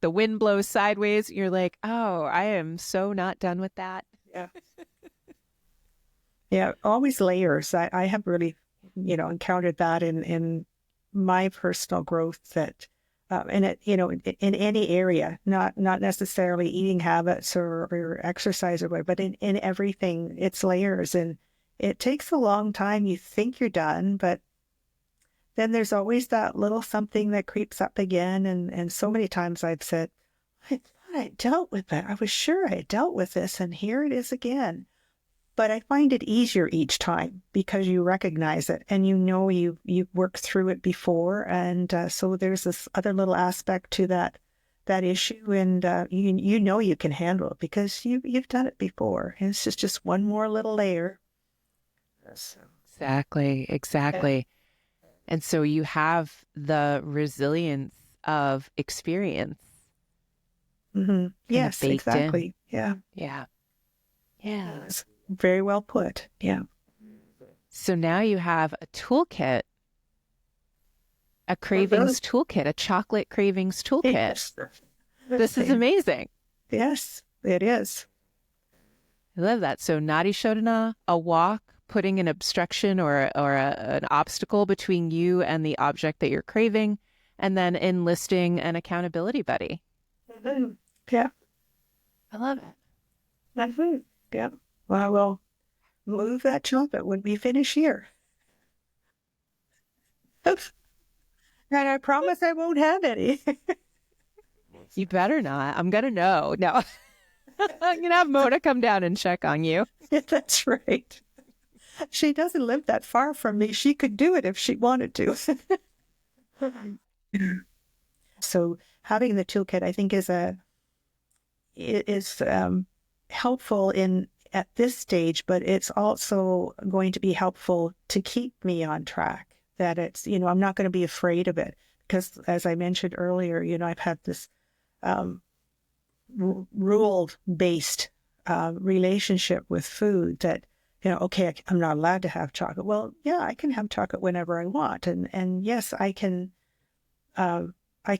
the wind blows sideways. You're like, oh, I am so not done with that. Yeah. Yeah. Always layers. I have really, encountered that in my personal growth, that, in it, in any area, not necessarily eating habits or exercise or whatever, but in everything, it's layers. And it takes a long time. You think you're done, but then there's always that little something that creeps up again. And so many times I've said, I thought I dealt with that. I was sure I dealt with this, and here it is again. But I find it easier each time because you recognize it and you've worked through it before. And so there's this other little aspect to that issue, and you can handle it because you've done it before. And it's just one more little layer. So. Exactly. Yeah. And so you have the resilience of experience. Mm-hmm. Yes, exactly. In. Yeah. Yeah. That's very well put. Yeah. So now you have a toolkit, a cravings toolkit, a chocolate cravings toolkit. Yes. This is amazing. Yes, it is. I love that. So Nadi Shodhana, a walk, putting an obstruction or an obstacle between you and the object that you're craving, and then enlisting an accountability buddy. Mm-hmm. Yeah. I love it. Mm-hmm. Yeah. Well, I will move that chocolate when we finish here. And I promise I won't have any. You better not. I'm going to know. No. I'm going to have Mona come down and check on you. Yeah, that's right. She doesn't live that far from me. She could do it if she wanted to. So having the toolkit, I think, is helpful at this stage, but it's also going to be helpful to keep me on track. That it's, I'm not going to be afraid of it because, as I mentioned earlier, I've had this rule-based relationship with food that, okay, I'm not allowed to have chocolate. Well, yeah, I can have chocolate whenever I want. And yes, I can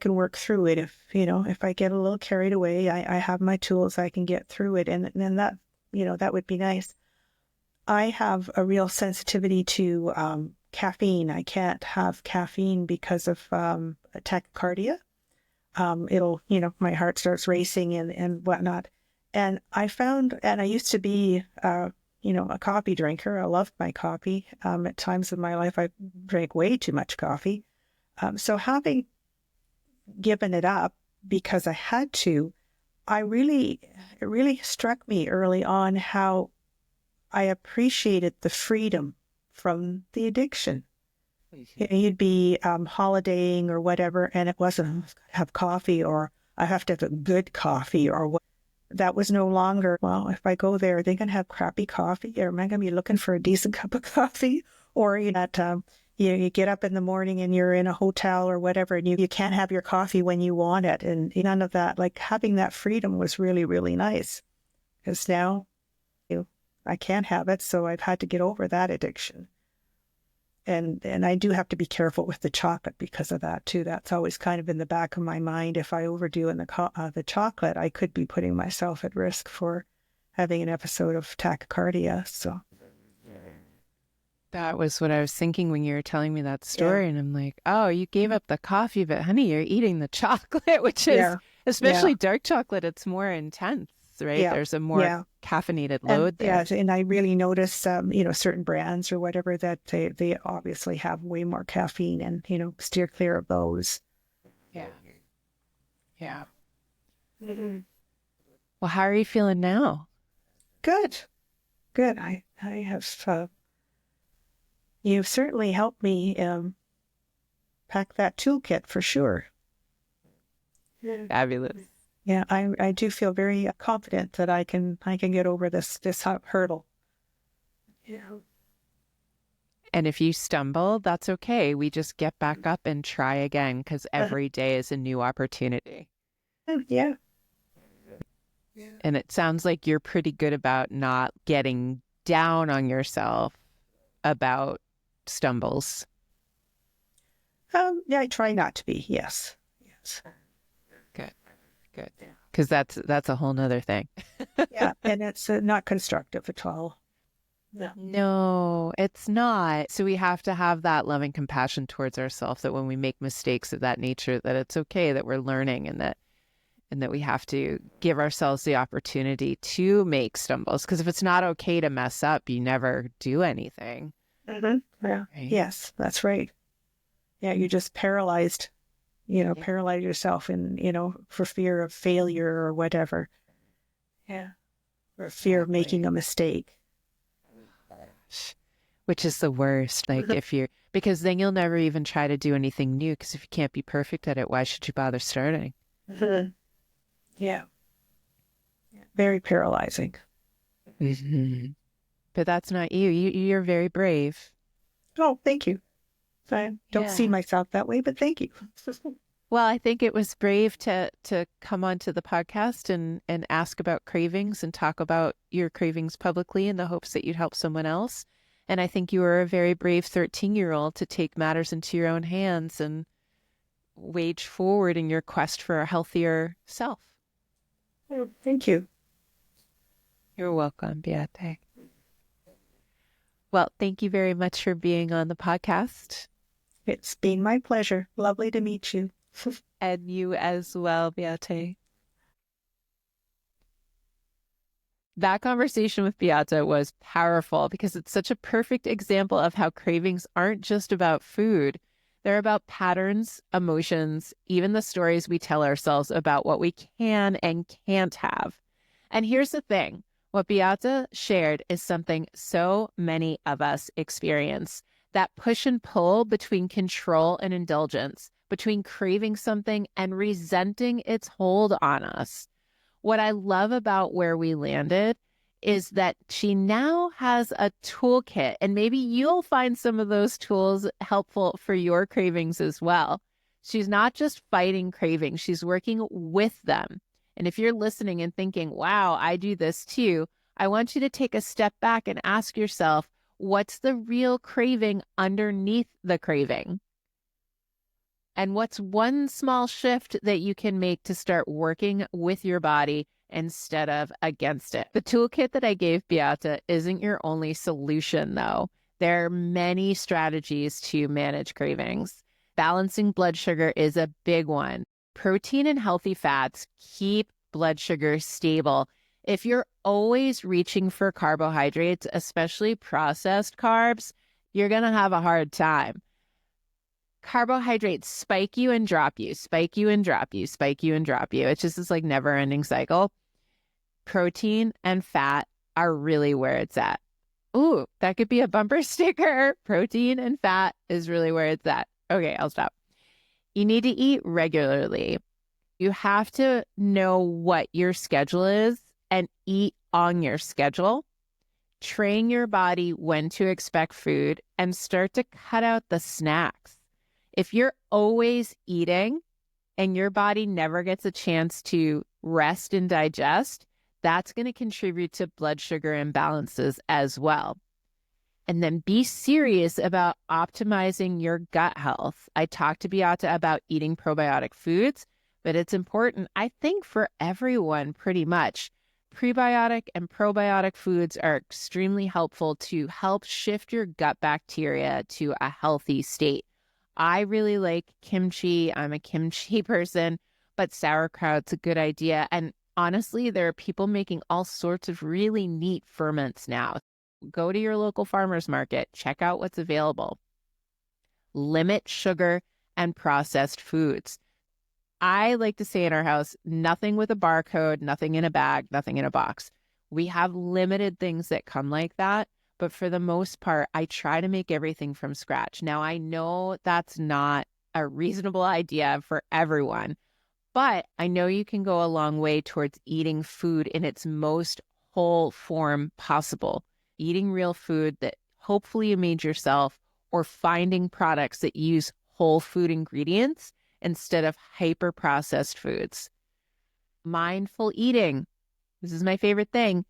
work through it if I get a little carried away. I have my tools, I can get through it. And then that, that would be nice. I have a real sensitivity to caffeine. I can't have caffeine because of tachycardia. It'll, my heart starts racing and whatnot. And I found, and I used to be, a coffee drinker. I loved my coffee. At times in my life, I drank way too much coffee. So having given it up because I had to, it really struck me early on how I appreciated the freedom from the addiction. You'd be holidaying or whatever, and it wasn't, "Oh, I've got to have coffee," or "I have to have a good coffee," or what. that was no longer, well, if I go there, are they going to have crappy coffee, or am I going to be looking for a decent cup of coffee? Or you get up in the morning and you're in a hotel or whatever, and you can't have your coffee when you want it. And none of that, like having that freedom was really, really nice. Because now I can't have it, so I've had to get over that addiction. And I do have to be careful with the chocolate because of that too. That's always kind of in the back of my mind. If I overdo in the chocolate, I could be putting myself at risk for having an episode of tachycardia. So that was what I was thinking when you were telling me that story. Yeah. And I'm like, oh, you gave up the coffee, but honey, you're eating the chocolate, which is, especially dark chocolate, it's more intense, right? Yeah. There's a more caffeinated load there. Yeah, and I really notice, certain brands or whatever, that they obviously have way more caffeine, and, steer clear of those. Yeah. Yeah. Mm-hmm. Well, how are you feeling now? Good. I have, you've certainly helped me pack that toolkit for sure. Fabulous. Yeah, I do feel very confident that I can get over this hurdle. Yeah. And if you stumble, that's okay. We just get back up and try again, because every day is a new opportunity. Yeah. And it sounds like you're pretty good about not getting down on yourself about stumbles. Yeah, I try not to be. Yes. Good. Because that's a whole nother thing. Yeah, and it's not constructive at all. No, it's not. So we have to have that loving compassion towards ourselves, that when we make mistakes of that nature, that it's okay, that we're learning, and that we have to give ourselves the opportunity to make stumbles. Because if it's not okay to mess up, you never do anything. Mm-hmm. Yeah. Right? Yes, that's right. Yeah, you're just paralyzed. Paralyze yourself for fear of failure or whatever. Yeah. Or fear of making a mistake. Which is the worst. Like because then you'll never even try to do anything new, because if you can't be perfect at it, why should you bother starting? Mm-hmm. Yeah. Very paralyzing. Mm-hmm. But that's not you. You're very brave. Oh, thank you. I don't see myself that way, but thank you. Well, I think it was brave to come onto the podcast and ask about cravings and talk about your cravings publicly in the hopes that you'd help someone else. And I think you were a very brave 13-year-old to take matters into your own hands and wage forward in your quest for a healthier self. Oh, thank you. You're welcome, Beate. Well, thank you very much for being on the podcast. It's been my pleasure. Lovely to meet you. And you as well, Beate. That conversation with Beate was powerful, because it's such a perfect example of how cravings aren't just about food. They're about patterns, emotions, even the stories we tell ourselves about what we can and can't have. And here's the thing. What Beate shared is something so many of us experience. That push and pull between control and indulgence, between craving something and resenting its hold on us. What I love about where we landed is that she now has a toolkit, and maybe you'll find some of those tools helpful for your cravings as well. She's not just fighting cravings, she's working with them. And if you're listening and thinking, wow, I do this too, I want you to take a step back and ask yourself, what's the real craving underneath the craving? And what's one small shift that you can make to start working with your body instead of against it? The toolkit that I gave Beate isn't your only solution, though. There are many strategies to manage cravings. Balancing blood sugar is a big one. Protein and healthy fats keep blood sugar stable. If you're always reaching for carbohydrates, especially processed carbs, you're going to have a hard time. Carbohydrates spike you and drop you, spike you and drop you, spike you and drop you. It's just this like never ending cycle. Protein and fat are really where it's at. Ooh, that could be a bumper sticker. Protein and fat is really where it's at. Okay, I'll stop. You need to eat regularly. You have to know what your schedule is and eat on your schedule. Train your body when to expect food and start to cut out the snacks. If you're always eating and your body never gets a chance to rest and digest, that's going to contribute to blood sugar imbalances as well. And then be serious about optimizing your gut health. I talked to Beate about eating probiotic foods, but it's important, I think, for everyone pretty much. Prebiotic and probiotic foods are extremely helpful to help shift your gut bacteria to a healthy state. I really like kimchi. I'm a kimchi person, but sauerkraut's a good idea. And honestly, there are people making all sorts of really neat ferments now. Go to your local farmer's market, check out what's available. Limit sugar and processed foods. I like to say in our house, nothing with a barcode, nothing in a bag, nothing in a box. We have limited things that come like that, but for the most part, I try to make everything from scratch. Now, I know that's not a reasonable idea for everyone, but I know you can go a long way towards eating food in its most whole form possible. Eating real food that hopefully you made yourself, or finding products that use whole food ingredients instead of hyper processed foods. Mindful eating. This is my favorite thing.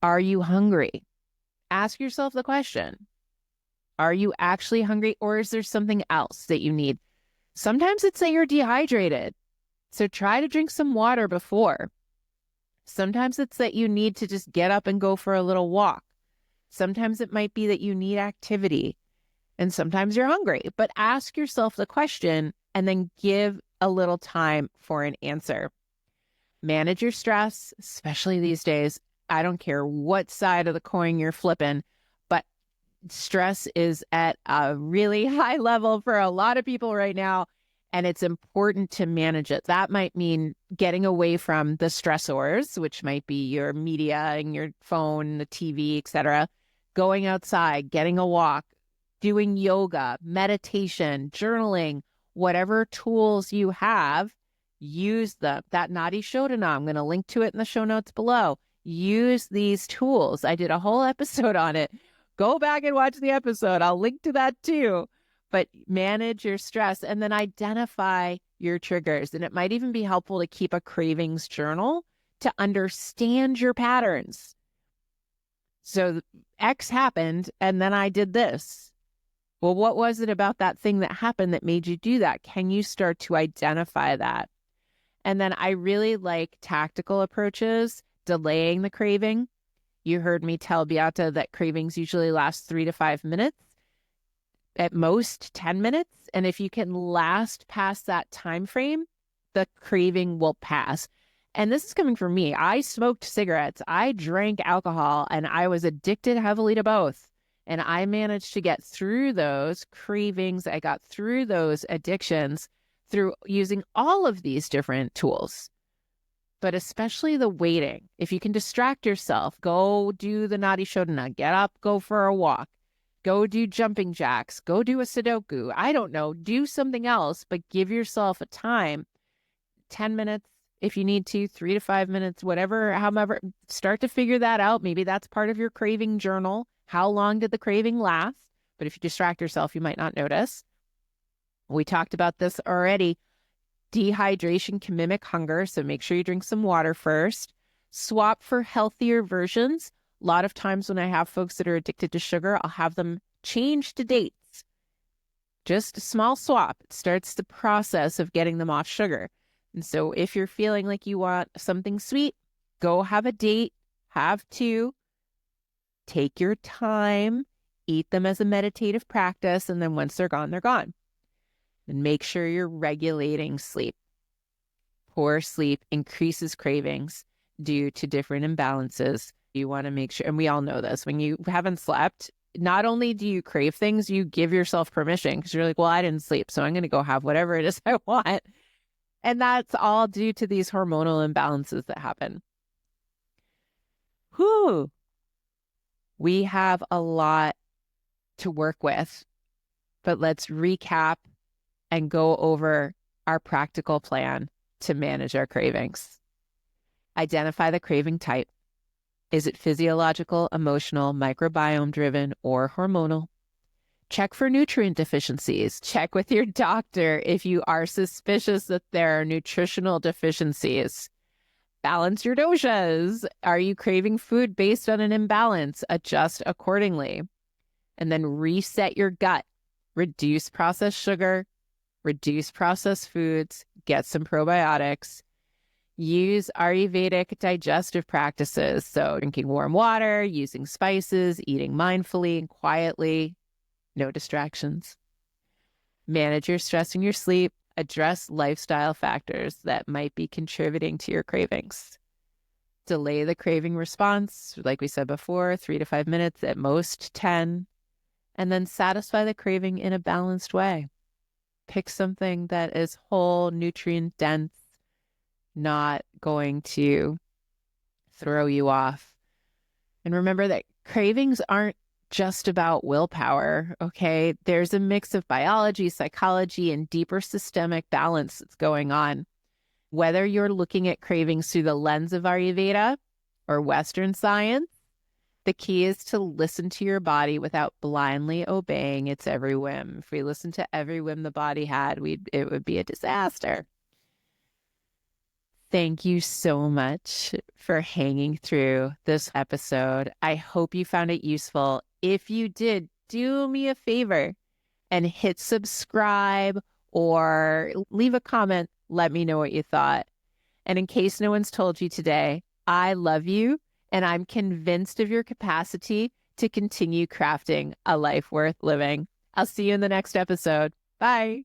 Are you hungry? Ask yourself the question. Are you actually hungry, or is there something else that you need? Sometimes it's that you're dehydrated, so try to drink some water before. Sometimes it's that you need to just get up and go for a little walk. Sometimes it might be that you need activity, and sometimes you're hungry. But ask yourself the question and then give a little time for an answer. Manage your stress, especially these days. I don't care what side of the coin you're flipping, but stress is at a really high level for a lot of people right now, and it's important to manage it. That might mean getting away from the stressors, which might be your media and your phone, the TV, etc. Going outside, getting a walk, doing yoga, meditation, journaling, whatever tools you have, use them. That Nadi Shodhana, I'm going to link to it in the show notes below. Use these tools. I did a whole episode on it. Go back and watch the episode. I'll link to that too. But manage your stress and then identify your triggers. And it might even be helpful to keep a cravings journal to understand your patterns. So X happened, and then I did this. Well, what was it about that thing that happened that made you do that? Can you start to identify that? And then I really like tactical approaches, delaying the craving. You heard me tell Beate that cravings usually last 3 to 5 minutes, at most 10 minutes. And if you can last past that time frame, the craving will pass. And this is coming from me. I smoked cigarettes, I drank alcohol, and I was addicted heavily to both. And I managed to get through those cravings. I got through those addictions through using all of these different tools. But especially the waiting. If you can distract yourself, go do the Nadi Shodhana, get up, go for a walk, go do jumping jacks, go do a Sudoku. I don't know, do something else, but give yourself a time, 10 minutes if you need to, 3 to 5 minutes, whatever, however, start to figure that out. Maybe that's part of your craving journal. How long did the craving last? But if you distract yourself, you might not notice. We talked about this already. Dehydration can mimic hunger, so make sure you drink some water first. Swap for healthier versions. A lot of times when I have folks that are addicted to sugar, I'll have them change to dates. Just a small swap. It starts the process of getting them off sugar. And so if you're feeling like you want something sweet, go have a date, have 2, take your time, eat them as a meditative practice, and then once they're gone, they're gone. And make sure you're regulating sleep. Poor sleep increases cravings due to different imbalances. You want to make sure, and we all know this, when you haven't slept, not only do you crave things, you give yourself permission because you're like, well, I didn't sleep, so I'm going to go have whatever it is I want. And that's all due to these hormonal imbalances that happen. Whew. We have a lot to work with, but let's recap and go over our practical plan to manage our cravings. Identify the craving type. Is it physiological, emotional, microbiome driven, or hormonal? Check for nutrient deficiencies. Check with your doctor if you are suspicious that there are nutritional deficiencies. Balance your doshas. Are you craving food based on an imbalance? Adjust accordingly. And then reset your gut. Reduce processed sugar, reduce processed foods, get some probiotics. Use Ayurvedic digestive practices. So drinking warm water, using spices, eating mindfully and quietly, no distractions. Manage your stress and your sleep. Address lifestyle factors that might be contributing to your cravings. Delay the craving response, like we said before, 3 to 5 minutes, at most 10. And then satisfy the craving in a balanced way. Pick something that is whole, nutrient dense, not going to throw you off. And remember that cravings aren't just about willpower, okay? There's a mix of biology, psychology, and deeper systemic balance that's going on. Whether you're looking at cravings through the lens of Ayurveda or Western science, the key is to listen to your body without blindly obeying its every whim. If we listened to every whim the body had, it would be a disaster. Thank you so much for hanging through this episode. I hope you found it useful. If you did, do me a favor and hit subscribe or leave a comment. Let me know what you thought. And in case no one's told you today, I love you. And I'm convinced of your capacity to continue crafting a life worth living. I'll see you in the next episode. Bye.